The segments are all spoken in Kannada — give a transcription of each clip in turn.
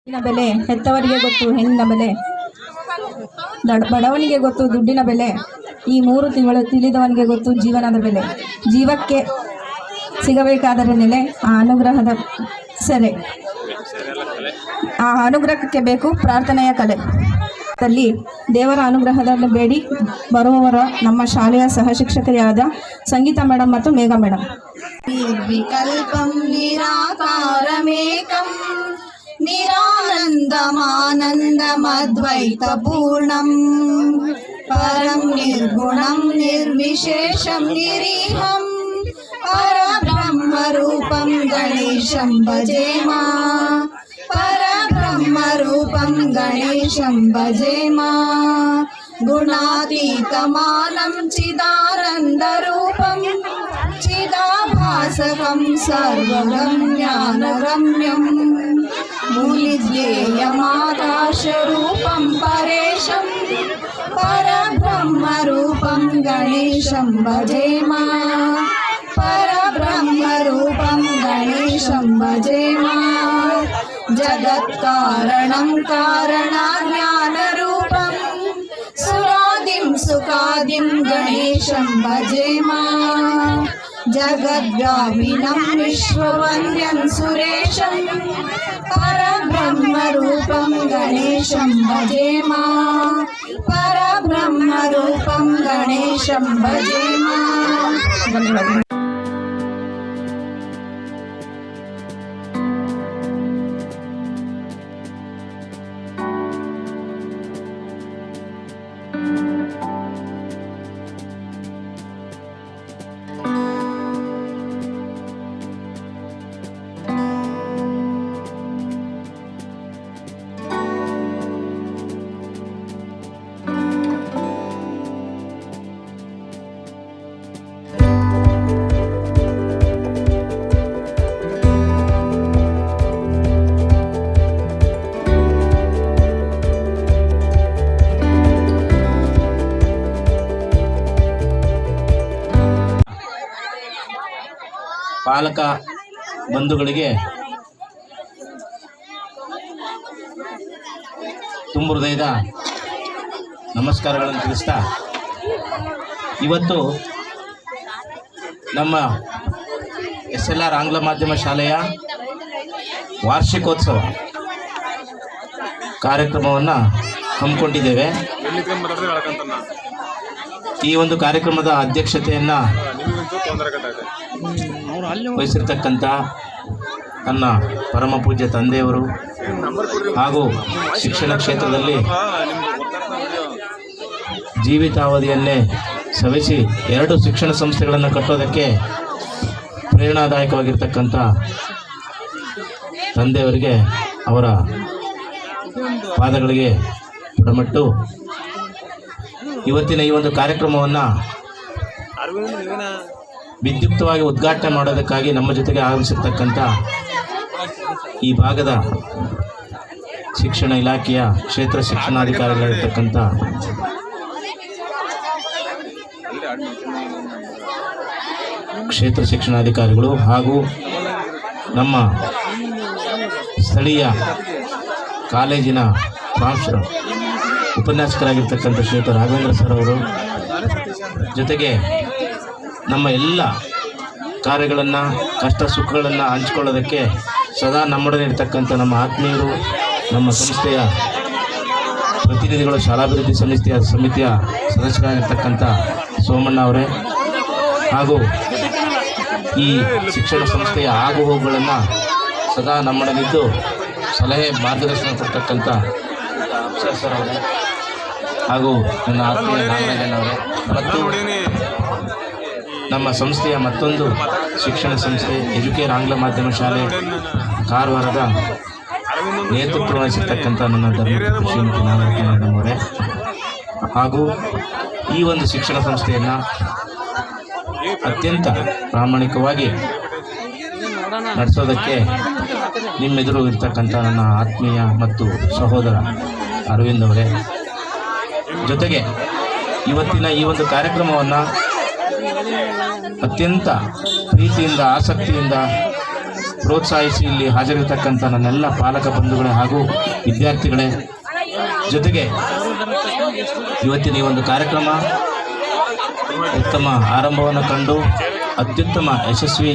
ದುಡ್ಡಿನ ಬೆಲೆ ಹೆತ್ತವರಿಗೆ ಗೊತ್ತು ಹೆಣ್ಣಿನ ಬೆಲೆ, ಬಡವನಿಗೆ ಗೊತ್ತು ದುಡ್ಡಿನ ಬೆಲೆ, ಈ 3 ತಿಂಗಳು ತಿಳಿದವನಿಗೆ ಗೊತ್ತು ಜೀವನದ ಬೆಲೆ. ಜೀವಕ್ಕೆ ಸಿಗಬೇಕಾದರೆ ನೆಲೆ ಆ ಅನುಗ್ರಹದ ಸೆರೆ, ಆ ಅನುಗ್ರಹಕ್ಕೆ ಬೇಕು ಪ್ರಾರ್ಥನೆಯ ಕಲೆ. ದಲ್ಲಿ ದೇವರ ಅನುಗ್ರಹವನ್ನು ಬೇಡಿ ಬರುವವರ ನಮ್ಮ ಶಾಲೆಯ ಸಹಶಿಕ್ಷಕಿಯಾದ ಸಂಗೀತ ಮೇಡಮ್ ಮತ್ತು ಮೇಘ ಮೇಡಮ್. ನಿರ್ವಿಕಲ್ಪಂ ನಿರಾಕಾರಮೇಕಂ ನಿರಾನಂದಮಾನಂದಮದ್ವೈತಪೂರ್ಣಂ ಪರಂ ನಿರ್ಗುಣಂ ನಿರ್ವಿಶೇಷಂ ನಿರೀಹಂ ಪರಬ್ರಹ್ಮರೂಪಂ ಗಣೇಶಂ ಭಜೇಮ, ಪರಬ್ರಹ್ಮರೂಪಂ ಗಣೇಶಂ ಭಜೇಮ. ಗುಣಾತೀತಮಾನಂ ಚಿದಾನಂದರೂಪಂ ಚಿದಾಭಾಸಕಂ ಸರ್ವಗಮ್ಯಾನಗಮ್ಯಂ ಮೂಲಿಧ್ಯೇಯಮಾಕಾಶರೂಪಂ ಪರೇಶಂ ಪರಬ್ರಹ್ಮರೂಪಂ ಗಣೇಶಂ ಭಜೇಮ, ಪರಬ್ರಹ್ಮರೂಪಂ ಗಣೇಶಂ ಭಜೇಮ. ಜಗತ್ಕಾರಣಂ ಕಾರಣಜ್ಞಾನರೂಪಂ ಸುರಾದಿಂ ಸುಖಾದಿಂ ಗಣೇಶಂ ಭಜೇಮ. ಜಗದ್ವ್ಯಾಪಿನಂ ವಿಶ್ವವಂದ್ಯಂ ಸುರೇಶಂ ಪರಬ್ರಹ್ಮರೂಪಂ ಗಣೇಶಂ ಭಜೇಮ, ಪರಬ್ರಹ್ಮರೂಪಂ ಗಣೇಶಂ ಭಜೇಮ. ಪಾಲಕ ಬಂಧುಗಳಿಗೆ ತುಂಬ ಹೃದಯದ ನಮಸ್ಕಾರಗಳನ್ನು ತಿಳಿಸ್ತಾ, ಇವತ್ತು ನಮ್ಮ SLR ಆಂಗ್ಲ ಮಾಧ್ಯಮ ಶಾಲೆಯ ವಾರ್ಷಿಕೋತ್ಸವ ಕಾರ್ಯಕ್ರಮವನ್ನು ಹಮ್ಮಿಕೊಂಡಿದ್ದೇವೆ. ಈ ಒಂದು ಕಾರ್ಯಕ್ರಮದ ಅಧ್ಯಕ್ಷತೆಯನ್ನು ವಹಿಸಿರ್ತಕ್ಕಂಥ ನನ್ನ ಪರಮ ಪೂಜ್ಯ ತಂದೆಯವರು ಹಾಗೂ ಶಿಕ್ಷಣ ಕ್ಷೇತ್ರದಲ್ಲಿ ಜೀವಿತಾವಧಿಯನ್ನೇ ಸವೆಸಿ 2 ಶಿಕ್ಷಣ ಸಂಸ್ಥೆಗಳನ್ನು ಕಟ್ಟೋದಕ್ಕೆ ಪ್ರೇರಣಾದಾಯಕವಾಗಿರ್ತಕ್ಕಂಥ ತಂದೆಯವರಿಗೆ ಅವರ ಪಾದಗಳಿಗೆ ಪುಡಮಟ್ಟು ಇವತ್ತಿನ ಈ ಒಂದು ಕಾರ್ಯಕ್ರಮವನ್ನು ವಿದ್ಯುಕ್ತವಾಗಿ ಉದ್ಘಾಟನೆ ಮಾಡೋದಕ್ಕಾಗಿ ನಮ್ಮ ಜೊತೆಗೆ ಆಗಮಿಸಿರ್ತಕ್ಕಂಥ ಈ ಭಾಗದ ಶಿಕ್ಷಣ ಇಲಾಖೆಯ ಕ್ಷೇತ್ರ ಶಿಕ್ಷಣಾಧಿಕಾರಿಗಳಿರ್ತಕ್ಕಂಥ ಕ್ಷೇತ್ರ ಶಿಕ್ಷಣಾಧಿಕಾರಿಗಳು ಹಾಗೂ ನಮ್ಮ ಸ್ಥಳೀಯ ಕಾಲೇಜಿನ ಉಪನ್ಯಾಸಕರಾಗಿರ್ತಕ್ಕಂಥ ಶ್ರೀಯುತ ರಾಘವೇಂದ್ರ ಸರ್ ಅವರು, ಜೊತೆಗೆ ನಮ್ಮ ಎಲ್ಲ ಕಾರ್ಯಗಳನ್ನು ಕಷ್ಟ ಸುಖಗಳನ್ನು ಹಂಚ್ಕೊಳ್ಳೋದಕ್ಕೆ ಸದಾ ನಮ್ಮೊಡನೆ ಇರ್ತಕ್ಕಂಥ ನಮ್ಮ ಆತ್ಮೀಯರು, ನಮ್ಮ ಸಂಸ್ಥೆಯ ಪ್ರತಿನಿಧಿಗಳು, ಶಾಲಾಭಿವೃದ್ಧಿ ಸಮಿತಿಯ ಸದಸ್ಯರಾಗಿರ್ತಕ್ಕಂಥ ಸೋಮಣ್ಣ ಅವರೇ, ಹಾಗೂ ಈ ಶಿಕ್ಷಣ ಸಂಸ್ಥೆಯ ಆಗುಹೋಗುಗಳನ್ನು ಸದಾ ನಮ್ಮೊಡನಿದ್ದು ಸಲಹೆ ಮಾರ್ಗದರ್ಶನ ಕೊಡ್ತಕ್ಕಂಥ ಸರ್ ಅವರೇ, ಹಾಗೂ ನನ್ನ ಆತ್ಮೀಯ ನಾಗರಾಜನವರೇ, ಮತ್ತು ನಮ್ಮ ಸಂಸ್ಥೆಯ ಮತ್ತೊಂದು ಶಿಕ್ಷಣ ಸಂಸ್ಥೆ ಎಜುಕೇರ್ ಆಂಗ್ಲ ಮಾಧ್ಯಮ ಶಾಲೆ ಕಾರವಾರದ ನೇತೃತ್ವ ವಹಿಸಿರ್ತಕ್ಕಂಥ ನನ್ನ ಧರ್ಮ ಶ್ರೀಮತಿ ನಾಗರಾಜನವರೇ, ಹಾಗೂ ಈ ಒಂದು ಶಿಕ್ಷಣ ಸಂಸ್ಥೆಯನ್ನು ಅತ್ಯಂತ ಪ್ರಾಮಾಣಿಕವಾಗಿ ನಡೆಸೋದಕ್ಕೆ ನಿಮ್ಮೆದುರು ಇರ್ತಕ್ಕಂಥ ನನ್ನ ಆತ್ಮೀಯ ಮತ್ತು ಸಹೋದರ ಅರವಿಂದ್ ಅವರೇ, ಜೊತೆಗೆ ಇವತ್ತಿನ ಈ ಒಂದು ಕಾರ್ಯಕ್ರಮವನ್ನು ಅತ್ಯಂತ ಪ್ರೀತಿಯಿಂದ ಆಸಕ್ತಿಯಿಂದ ಪ್ರೋತ್ಸಾಹಿಸಿ ಇಲ್ಲಿ ಹಾಜರಿರ್ತಕ್ಕಂಥ ನನ್ನೆಲ್ಲ ಪಾಲಕ ಬಂಧುಗಳೇ ಹಾಗೂ ವಿದ್ಯಾರ್ಥಿಗಳೇ, ಜೊತೆಗೆ ಇವತ್ತಿನ ಈ ಒಂದು ಕಾರ್ಯಕ್ರಮ ಉತ್ತಮ ಆರಂಭವನ್ನು ಕಂಡು ಅತ್ಯುತ್ತಮ ಯಶಸ್ವಿ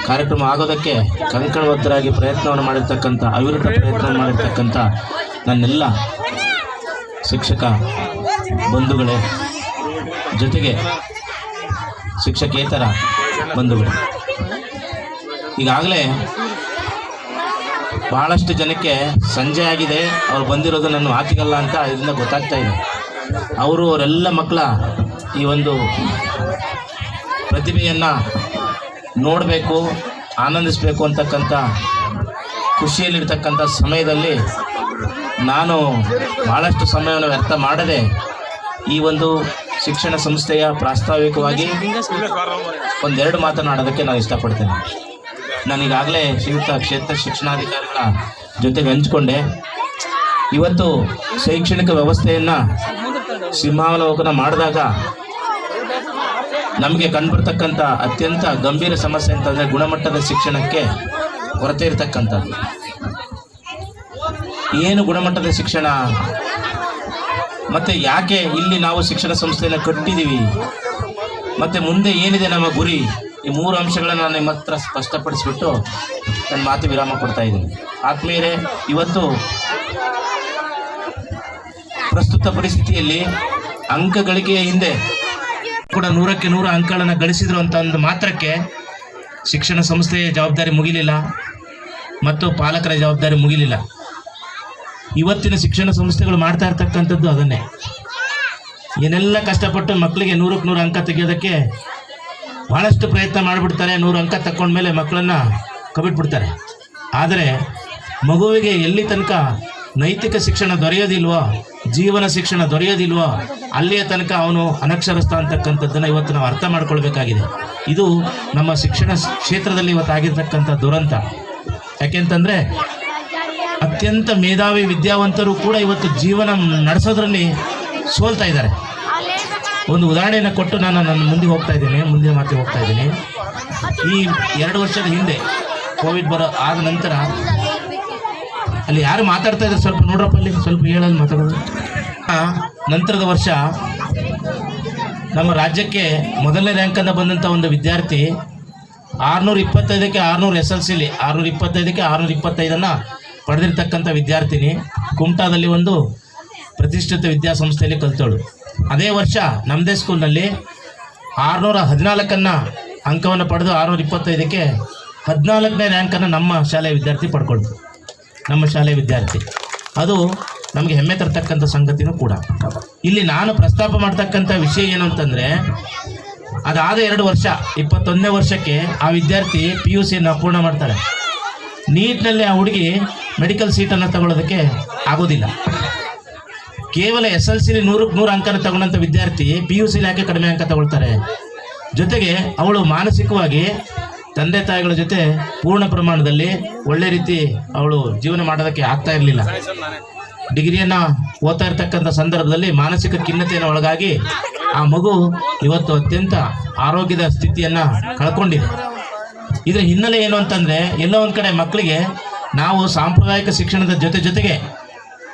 ಕಾರ್ಯಕ್ರಮ ಆಗೋದಕ್ಕೆ ಕಂಕಣಬದ್ಧರಾಗಿ ಪ್ರಯತ್ನವನ್ನು ಮಾಡಿರ್ತಕ್ಕಂಥ, ಅವಿರತ ಪ್ರಯತ್ನವನ್ನು ಮಾಡಿರ್ತಕ್ಕಂಥ ನನ್ನೆಲ್ಲ ಶಿಕ್ಷಕ ಬಂಧುಗಳೇ, ಜೊತೆಗೆ ಶಿಕ್ಷಕೇತರ ಬಂಧುಗಳು, ಈಗಾಗಲೇ ಬಹಳಷ್ಟು ಜನಕ್ಕೆ ಸಂಜೆ ಆಗಿದೆ, ಅವ್ರು ಬಂದಿರೋದು ನನ್ನ ಮಾತಿಗಲ್ಲ ಅಂತ ಇದರಿಂದ ಗೊತ್ತಾಗ್ತಾ ಇದೆ. ಅವರೆಲ್ಲ ಮಕ್ಕಳ ಈ ಒಂದು ಪ್ರತಿಭೆಯನ್ನು ನೋಡಬೇಕು, ಆನಂದಿಸಬೇಕು ಅಂತಕ್ಕಂಥ ಖುಷಿಯಲ್ಲಿರ್ತಕ್ಕಂಥ ಸಮಯದಲ್ಲಿ ನಾನು ಭಾಳಷ್ಟು ಸಮಯವನ್ನು ವ್ಯರ್ಥ ಮಾಡದೆ ಈ ಒಂದು ಶಿಕ್ಷಣ ಸಂಸ್ಥೆಯ ಪ್ರಾಸ್ತಾವಿಕವಾಗಿ ಒಂದೆರಡು ಮಾತನಾಡೋದಕ್ಕೆ ನಾನು ಇಷ್ಟಪಡ್ತೇನೆ. ನಾನೀಗಾಗಲೇ ಶ್ರೀಯುತ ಕ್ಷೇತ್ರ ಶಿಕ್ಷಣಾಧಿಕಾರಿಗಳ ಜೊತೆಗೆ ಹಂಚಿಕೊಂಡೆ. ಇವತ್ತು ಶೈಕ್ಷಣಿಕ ವ್ಯವಸ್ಥೆಯನ್ನು ಸಿಂಹಾವಲೋಕನ ಮಾಡಿದಾಗ ನಮಗೆ ಕಂಡುಬರ್ತಕ್ಕಂಥ ಅತ್ಯಂತ ಗಂಭೀರ ಸಮಸ್ಯೆ ಅಂತಂದರೆ ಗುಣಮಟ್ಟದ ಶಿಕ್ಷಣಕ್ಕೆ ಕೊರತೆ ಇರತಕ್ಕಂಥದ್ದು. ಏನು ಗುಣಮಟ್ಟದ ಶಿಕ್ಷಣ, ಮತ್ತು ಯಾಕೆ ಇಲ್ಲಿ ನಾವು ಶಿಕ್ಷಣ ಸಂಸ್ಥೆಯನ್ನು ಕಟ್ಟಿದ್ದೀವಿ, ಮತ್ತು ಮುಂದೆ ಏನಿದೆ ನಮ್ಮ ಗುರಿ, ಈ 3 ಅಂಶಗಳನ್ನು ನಾನು ನಿಮ್ಮ ಹತ್ರ ಸ್ಪಷ್ಟಪಡಿಸ್ಬಿಟ್ಟು ನನ್ನ ಮಾತು ವಿರಾಮ ಕೊಡ್ತಾ ಇದ್ದೀನಿ. ಆತ್ಮೀಯರೇ, ಇವತ್ತು ಪ್ರಸ್ತುತ ಪರಿಸ್ಥಿತಿಯಲ್ಲಿ ಅಂಕ ಗಳಿಕೆಯ ಹಿಂದೆ ಕೂಡ 100ಕ್ಕೆ 100 ಅಂಕಗಳನ್ನು ಗಳಿಸಿದ್ರು ಅಂತ ಅಂದ ಮಾತ್ರಕ್ಕೆ ಶಿಕ್ಷಣ ಸಂಸ್ಥೆಯ ಜವಾಬ್ದಾರಿ ಮುಗಿಲಿಲ್ಲ ಮತ್ತು ಪಾಲಕರ ಜವಾಬ್ದಾರಿ ಮುಗಿಲಿಲ್ಲ. ಇವತ್ತಿನ ಶಿಕ್ಷಣ ಸಂಸ್ಥೆಗಳು ಮಾಡ್ತಾ ಇರ್ತಕ್ಕಂಥದ್ದು ಅದನ್ನೇ. ಏನೆಲ್ಲ ಕಷ್ಟಪಟ್ಟು ಮಕ್ಕಳಿಗೆ 100ಕ್ಕೆ 100 ಅಂಕ ತೆಗೆಯೋದಕ್ಕೆ ಭಾಳಷ್ಟು ಪ್ರಯತ್ನ ಮಾಡಿಬಿಡ್ತಾರೆ. 100 ಅಂಕ ತಗೊಂಡ್ಮೇಲೆ ಮಕ್ಕಳನ್ನು ಕಬಿಟ್ಬಿಡ್ತಾರೆ. ಆದರೆ ಮಗುವಿಗೆ ಎಲ್ಲಿ ತನಕ ನೈತಿಕ ಶಿಕ್ಷಣ ದೊರೆಯೋದಿಲ್ವೋ, ಜೀವನ ಶಿಕ್ಷಣ ದೊರೆಯೋದಿಲ್ವೋ, ಅಲ್ಲಿಯ ತನಕ ಅವನು ಅನಕ್ಷರಸ್ಥ ಅಂತಕ್ಕಂಥದ್ದನ್ನು ಇವತ್ತು ನಾವು ಅರ್ಥ ಮಾಡ್ಕೊಳ್ಬೇಕಾಗಿದೆ. ಇದು ನಮ್ಮ ಶಿಕ್ಷಣ ಕ್ಷೇತ್ರದಲ್ಲಿ ಇವತ್ತಾಗಿರ್ತಕ್ಕಂಥ ದುರಂತ. ಯಾಕೆಂತಂದರೆ ಅತ್ಯಂತ ಮೇಧಾವಿ ವಿದ್ಯಾವಂತರು ಕೂಡ ಇವತ್ತು ಜೀವನ ನಡೆಸೋದ್ರಲ್ಲಿ ಸೋಲ್ತಾ ಇದ್ದಾರೆ. ಒಂದು ಉದಾಹರಣೆಯನ್ನು ಕೊಟ್ಟು ನಾನು ನನ್ನ ಮುಂದಿನ ಮಾತಿಗೆ ಹೋಗ್ತಾ ಇದ್ದೀನಿ. ಈ 2 ವರ್ಷದ ಹಿಂದೆ ಕೋವಿಡ್ ಆದ ನಂತರ ಅಲ್ಲಿ ಯಾರು ಮಾತಾಡ್ತಾ ಇದ್ದಾರೆ ಸ್ವಲ್ಪ ನೋಡ್ರಪ್ಪ, ಅಲ್ಲಿ ಸ್ವಲ್ಪ ಹೇಳೋದು ಮಾತಾಡೋದು. ನಂತರದ ವರ್ಷ ನಮ್ಮ ರಾಜ್ಯಕ್ಕೆ ಮೊದಲನೇ ರ್ಯಾಂಕನ್ನು ಬಂದಂಥ ಒಂದು ವಿದ್ಯಾರ್ಥಿ 625ಕ್ಕೆ 600 SLCಲಿ 625ಕ್ಕೆ 625 ಪಡೆದಿರ್ತಕ್ಕಂಥ ವಿದ್ಯಾರ್ಥಿನಿ ಕುಮಟಾದಲ್ಲಿ ಒಂದು ಪ್ರತಿಷ್ಠಿತ ವಿದ್ಯಾಸಂಸ್ಥೆಯಲ್ಲಿ ಕಲಿತೋಳು. ಅದೇ ವರ್ಷ ನಮ್ಮದೇ ಸ್ಕೂಲ್ನಲ್ಲಿ 614 ಅಂಕವನ್ನು ಪಡೆದು 625ಕ್ಕೆ 14ನೇ ರ್ಯಾಂಕನ್ನು ನಮ್ಮ ಶಾಲೆಯ ವಿದ್ಯಾರ್ಥಿ ಪಡ್ಕೊಳ್ತು. ನಮ್ಮ ಶಾಲೆಯ ವಿದ್ಯಾರ್ಥಿ ಅದು ನಮಗೆ ಹೆಮ್ಮೆ ತರ್ತಕ್ಕಂಥ ಸಂಗತಿನೂ ಕೂಡ. ಇಲ್ಲಿ ನಾನು ಪ್ರಸ್ತಾಪ ಮಾಡ್ತಕ್ಕಂಥ ವಿಷಯ ಏನು ಅಂತಂದರೆ, ಅದಾದ 2 ವರ್ಷ 21ನೇ ವರ್ಷಕ್ಕೆ ಆ ವಿದ್ಯಾರ್ಥಿ PUCಯನ್ನು ಪೂರ್ಣ ಮಾಡ್ತಾಳೆ. ನೀಟ್ನಲ್ಲಿ ಆ ಹುಡುಗಿ ಮೆಡಿಕಲ್ ಸೀಟನ್ನು ತಗೊಳ್ಳೋದಕ್ಕೆ ಆಗೋದಿಲ್ಲ. ಕೇವಲ SLCಲಿ 100ಕ್ಕೆ 100 ಅಂಕನ ತಗೊಂಡಂಥ ವಿದ್ಯಾರ್ಥಿ PUCಲಿ ಯಾಕೆ ಕಡಿಮೆ ಅಂಕ ತಗೊಳ್ತಾರೆ? ಜೊತೆಗೆ ಅವಳು ಮಾನಸಿಕವಾಗಿ ತಂದೆ ತಾಯಿಗಳ ಜೊತೆ ಪೂರ್ಣ ಪ್ರಮಾಣದಲ್ಲಿ ಒಳ್ಳೆ ರೀತಿ ಅವಳು ಜೀವನ ಮಾಡೋದಕ್ಕೆ ಆಗ್ತಾ ಇರಲಿಲ್ಲ. ಡಿಗ್ರಿಯನ್ನು ಓದ್ತಾ ಇರ್ತಕ್ಕಂಥ ಸಂದರ್ಭದಲ್ಲಿ ಮಾನಸಿಕ ಖಿನ್ನತೆಯನ್ನು ಒಳಗಾಗಿ ಆ ಮಗು ಇವತ್ತು ಅತ್ಯಂತ ಆರೋಗ್ಯದ ಸ್ಥಿತಿಯನ್ನು ಕಳ್ಕೊಂಡಿದೆ. ಇದರ ಹಿನ್ನೆಲೆ ಏನು ಅಂತಂದರೆ, ಎಲ್ಲೋ ಒಂದು ಕಡೆ ಮಕ್ಕಳಿಗೆ ನಾವು ಸಾಂಪ್ರದಾಯಿಕ ಶಿಕ್ಷಣದ ಜೊತೆಗೆ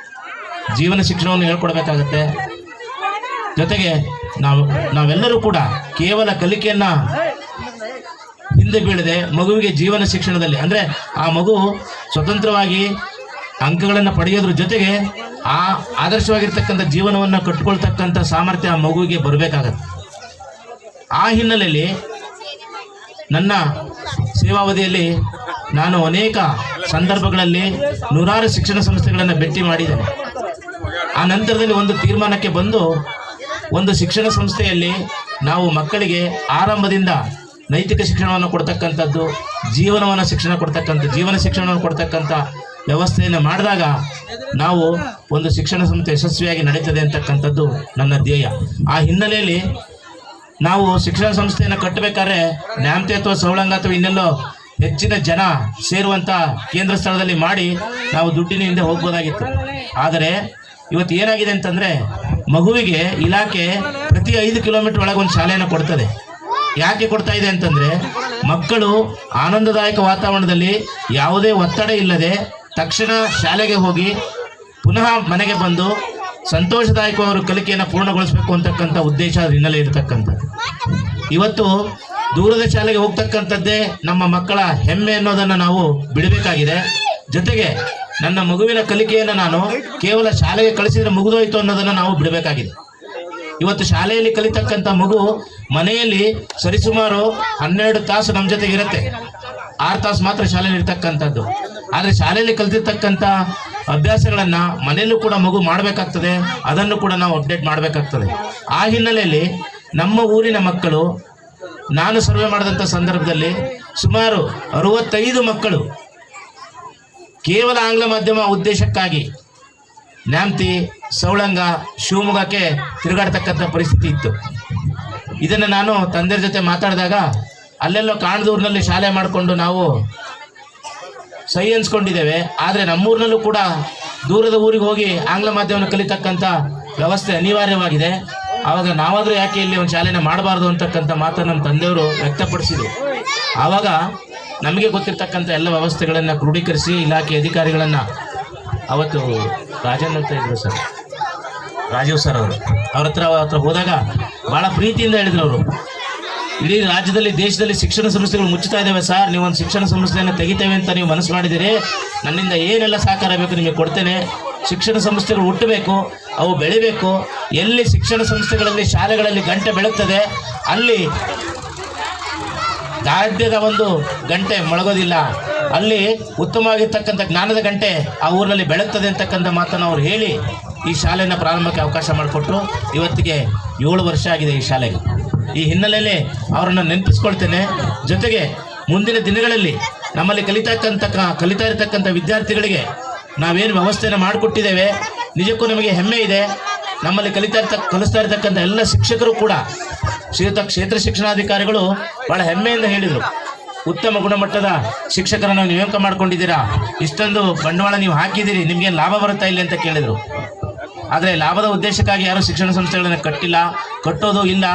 ಜೀವನ ಶಿಕ್ಷಣವನ್ನು ಹೇಳ್ಕೊಡ್ಬೇಕಾಗತ್ತೆ. ಜೊತೆಗೆ ನಾವೆಲ್ಲರೂ ಕೂಡ ಕೇವಲ ಕಲಿಕೆಯನ್ನು ಹಿಂದೆ ಬೀಳದೆ ಮಗುವಿಗೆ ಜೀವನ ಶಿಕ್ಷಣದಲ್ಲಿ, ಅಂದರೆ ಆ ಮಗು ಸ್ವತಂತ್ರವಾಗಿ ಅಂಕಗಳನ್ನು ಪಡೆಯೋದ್ರ ಜೊತೆಗೆ ಆ ಆದರ್ಶವಾಗಿರ್ತಕ್ಕಂಥ ಜೀವನವನ್ನು ಕಟ್ಕೊಳ್ತಕ್ಕಂಥ ಸಾಮರ್ಥ್ಯ ಆ ಮಗುವಿಗೆ ಬರಬೇಕಾಗತ್ತೆ. ಆ ಹಿನ್ನೆಲೆಯಲ್ಲಿ ನನ್ನ ಸೇವಾವಧಿಯಲ್ಲಿ ನಾನು ಅನೇಕ ಸಂದರ್ಭಗಳಲ್ಲಿ 100 ಶಿಕ್ಷಣ ಸಂಸ್ಥೆಗಳನ್ನು ಭೇಟಿ ಮಾಡಿದ್ದೇನೆ. ಆ ನಂತರದಲ್ಲಿ ಒಂದು ತೀರ್ಮಾನಕ್ಕೆ ಬಂದು, ಒಂದು ಶಿಕ್ಷಣ ಸಂಸ್ಥೆಯಲ್ಲಿ ನಾವು ಮಕ್ಕಳಿಗೆ ಆರಂಭದಿಂದ ನೈತಿಕ ಶಿಕ್ಷಣವನ್ನು ಕೊಡ್ತಕ್ಕಂಥದ್ದು, ಜೀವನ ಶಿಕ್ಷಣವನ್ನು ಕೊಡ್ತಕ್ಕಂಥ ವ್ಯವಸ್ಥೆಯನ್ನು ಮಾಡಿದಾಗ ನಾವು ಒಂದು ಶಿಕ್ಷಣ ಸಂಸ್ಥೆ ಯಶಸ್ವಿಯಾಗಿ ನಡೀತದೆ ಅಂತಕ್ಕಂಥದ್ದು ನನ್ನ ಧ್ಯೇಯ. ಆ ಹಿನ್ನೆಲೆಯಲ್ಲಿ ನಾವು ಶಿಕ್ಷಣ ಸಂಸ್ಥೆಯನ್ನು ಕಟ್ಟಬೇಕಾದ್ರೆ ನ್ಯಾಮತಿ ಅಥವಾ ಸವಳಂಗ ಅಥವಾ ಇನ್ನೆಲ್ಲೋ ಹೆಚ್ಚಿನ ಜನ ಸೇರುವಂಥ ಕೇಂದ್ರ ಸ್ಥಳದಲ್ಲಿ ಮಾಡಿ ನಾವು ದುಡ್ಡಿನ ಹಿಂದೆ ಹೋಗ್ಬೋದಾಗಿತ್ತು. ಆದರೆ ಇವತ್ತು ಏನಾಗಿದೆ ಅಂತಂದರೆ, ಮಗುವಿಗೆ ಇಲಾಖೆ ಪ್ರತಿ 5 ಕಿಲೋಮೀಟರ್ ಒಳಗೆ ಒಂದು ಶಾಲೆಯನ್ನು ಕೊಡ್ತದೆ. ಯಾಕೆ ಕೊಡ್ತಾ ಇದೆ ಅಂತಂದರೆ, ಮಕ್ಕಳು ಆನಂದದಾಯಕ ವಾತಾವರಣದಲ್ಲಿ ಯಾವುದೇ ಒತ್ತಡ ಇಲ್ಲದೆ ತಕ್ಷಣ ಶಾಲೆಗೆ ಹೋಗಿ ಪುನಃ ಮನೆಗೆ ಬಂದು ಸಂತೋಷದಾಯಕವಾದ ಕಲಿಕೆಯನ್ನು ಪೂರ್ಣಗೊಳಿಸಬೇಕು ಅಂತಕ್ಕಂಥ ಉದ್ದೇಶ ಅದ್ರ ಹಿನ್ನೆಲೆ ಇರತಕ್ಕಂಥದ್ದು. ಇವತ್ತು ದೂರದ ಶಾಲೆಗೆ ಹೋಗ್ತಕ್ಕಂಥದ್ದೇ ನಮ್ಮ ಮಕ್ಕಳ ಹೆಮ್ಮೆ ಅನ್ನೋದನ್ನು ನಾವು ಬಿಡಬೇಕಾಗಿದೆ. ಜೊತೆಗೆ ನನ್ನ ಮಗುವಿನ ಕಲಿಕೆಯನ್ನು ನಾನು ಕೇವಲ ಶಾಲೆಗೆ ಕಳಿಸಿದ್ರೆ ಮುಗಿದೋಯ್ತು ಅನ್ನೋದನ್ನು ನಾವು ಬಿಡಬೇಕಾಗಿದೆ. ಇವತ್ತು ಶಾಲೆಯಲ್ಲಿ ಕಲಿತಕ್ಕಂಥ ಮಗು ಮನೆಯಲ್ಲಿ ಸರಿಸುಮಾರು 12 ತಾಸು ನಮ್ಮ ಜೊತೆಗೆ ಇರುತ್ತೆ. 6 ತಾಸು ಮಾತ್ರ ಶಾಲೆಯಲ್ಲಿ ಇರ್ತಕ್ಕಂಥದ್ದು. ಆದರೆ ಶಾಲೆಯಲ್ಲಿ ಕಲಿತಿರ್ತಕ್ಕಂಥ ಅಭ್ಯಾಸಗಳನ್ನು ಮನೆಯಲ್ಲೂ ಕೂಡ ಮಗು ಮಾಡಬೇಕಾಗ್ತದೆ, ಅದನ್ನು ಕೂಡ ನಾವು ಅಪ್ಡೇಟ್ ಮಾಡಬೇಕಾಗ್ತದೆ. ಆ ಹಿನ್ನೆಲೆಯಲ್ಲಿ ನಮ್ಮ ಊರಿನ ಮಕ್ಕಳು, ನಾನು ಸರ್ವೆ ಮಾಡಿದಂಥ ಸಂದರ್ಭದಲ್ಲಿ ಸುಮಾರು 65 ಮಕ್ಕಳು ಕೇವಲ ಆಂಗ್ಲ ಮಾಧ್ಯಮ ಉದ್ದೇಶಕ್ಕಾಗಿ ನ್ಯಾಮತಿ, ಸವಳಂಗ, ಶಿವಮೊಗ್ಗಕ್ಕೆ ತಿರುಗಾಡ್ತಕ್ಕಂಥ ಪರಿಸ್ಥಿತಿ ಇತ್ತು. ಇದನ್ನು ನಾನು ತಂದೆಯ ಜೊತೆ ಮಾತಾಡಿದಾಗ ಅಲ್ಲೆಲ್ಲೋ ಕಾಣದೂರಿನಲ್ಲಿ ಶಾಲೆ ಮಾಡಿಕೊಂಡು ನಾವು ಸಹಿ ಅನ್ಸ್ಕೊಂಡಿದ್ದೇವೆ, ಆದರೆ ನಮ್ಮೂರಿನಲ್ಲೂ ಕೂಡ ದೂರದ ಊರಿಗೆ ಹೋಗಿ ಆಂಗ್ಲ ಮಾಧ್ಯಮವನ್ನು ಕಲಿತಕ್ಕಂಥ ವ್ಯವಸ್ಥೆ ಅನಿವಾರ್ಯವಾಗಿದೆ. ಆವಾಗ ನಾವಾದರೂ ಯಾಕೆ ಇಲ್ಲಿ ಒಂದು ಶಾಲೆನ ಮಾಡಬಾರ್ದು ಅಂತಕ್ಕಂಥ ಮಾತನ್ನು ನಮ್ಮ ತಂದೆಯವರು ವ್ಯಕ್ತಪಡಿಸಿದರು. ಆವಾಗ ನಮಗೆ ಗೊತ್ತಿರ್ತಕ್ಕಂಥ ಎಲ್ಲ ವ್ಯವಸ್ಥೆಗಳನ್ನು ಕ್ರೋಢೀಕರಿಸಿ ಇಲಾಖೆ ಅಧಿಕಾರಿಗಳನ್ನು, ಅವತ್ತು ರಾಜನ್ ಅಂತ ಇದ್ರು ಸರ್, ರಾಜೀವ್ ಸರ್ ಅವ್ರ ಹತ್ರ ಹೋದಾಗ ಭಾಳ ಪ್ರೀತಿಯಿಂದ ಹೇಳಿದ್ರು ಅವರು, ಇಡೀ ರಾಜ್ಯದಲ್ಲಿ ದೇಶದಲ್ಲಿ ಶಿಕ್ಷಣ ಸಂಸ್ಥೆಗಳು ಮುಚ್ಚುತ್ತಾ ಇದ್ದಾವೆ ಸರ್, ನೀವೊಂದು ಶಿಕ್ಷಣ ಸಂಸ್ಥೆಯನ್ನು ತೆಗಿತೇವೆ ಅಂತ ನೀವು ಮನಸ್ಸು ಮಾಡಿದ್ದೀರಿ, ನನ್ನಿಂದ ಏನೆಲ್ಲ ಸಹಕಾರ ಬೇಕು ನಿಮಗೆ ಕೊಡ್ತೇನೆ. ಶಿಕ್ಷಣ ಸಂಸ್ಥೆಗಳು ಹುಟ್ಟಬೇಕು, ಅವು ಬೆಳಿಬೇಕು. ಎಲ್ಲಿ ಶಿಕ್ಷಣ ಸಂಸ್ಥೆಗಳಲ್ಲಿ ಶಾಲೆಗಳಲ್ಲಿ ಗಂಟೆ ಬೆಳಗ್ತದೆ ಅಲ್ಲಿ ದಾಢ್ಯದ ಒಂದು ಗಂಟೆ ಮೊಳಗೋದಿಲ್ಲ, ಅಲ್ಲಿ ಉತ್ತಮವಾಗಿರ್ತಕ್ಕಂಥ ಜ್ಞಾನದ ಗಂಟೆ ಆ ಊರಿನಲ್ಲಿ ಬೆಳಗ್ತದೆ ಅಂತಕ್ಕಂಥ ಮಾತನ್ನು ಅವ್ರು ಹೇಳಿ ಈ ಶಾಲೆಯನ್ನು ಪ್ರಾರಂಭಕ್ಕೆ ಅವಕಾಶ ಮಾಡಿಕೊಟ್ರು. ಇವತ್ತಿಗೆ 7 ವರ್ಷ ಆಗಿದೆ ಈ ಶಾಲೆಗೆ. ಈ ಹಿನ್ನೆಲೆಯಲ್ಲಿ ಅವರನ್ನು ನೆನಪಿಸ್ಕೊಳ್ತೇನೆ. ಜೊತೆಗೆ ಮುಂದಿನ ದಿನಗಳಲ್ಲಿ ನಮ್ಮಲ್ಲಿ ಕಲಿತಾ ಇರತಕ್ಕಂಥ ವಿದ್ಯಾರ್ಥಿಗಳಿಗೆ ನಾವೇನು ವ್ಯವಸ್ಥೆಯನ್ನು ಮಾಡಿಕೊಟ್ಟಿದ್ದೇವೆ, ನಿಜಕ್ಕೂ ನಮಗೆ ಹೆಮ್ಮೆ ಇದೆ. ನಮ್ಮಲ್ಲಿ ಕಲಿಸ್ತಾ ಇರತಕ್ಕಂಥ ಎಲ್ಲ ಶಿಕ್ಷಕರು ಕೂಡ, ಕ್ಷೇತ್ರ ಶಿಕ್ಷಣಾಧಿಕಾರಿಗಳು ಭಾಳ ಹೆಮ್ಮೆಯಿಂದ ಹೇಳಿದರು, ಉತ್ತಮ ಗುಣಮಟ್ಟದ ಶಿಕ್ಷಕರನ್ನು ನೇಮಕ ಮಾಡ್ಕೊಂಡಿದ್ದೀರಾ, ಇಷ್ಟೊಂದು ಬಂಡವಾಳ ನೀವು ಹಾಕಿದ್ದೀರಿ, ನಿಮಗೇನು ಲಾಭ ಬರುತ್ತಾ ಇಲ್ಲ ಅಂತ ಕೇಳಿದರು. ಆದರೆ ಲಾಭದ ಉದ್ದೇಶಕ್ಕಾಗಿ ಯಾರೂ ಶಿಕ್ಷಣ ಸಂಸ್ಥೆಗಳನ್ನು ಕಟ್ಟೋದು ಇಲ್ಲ.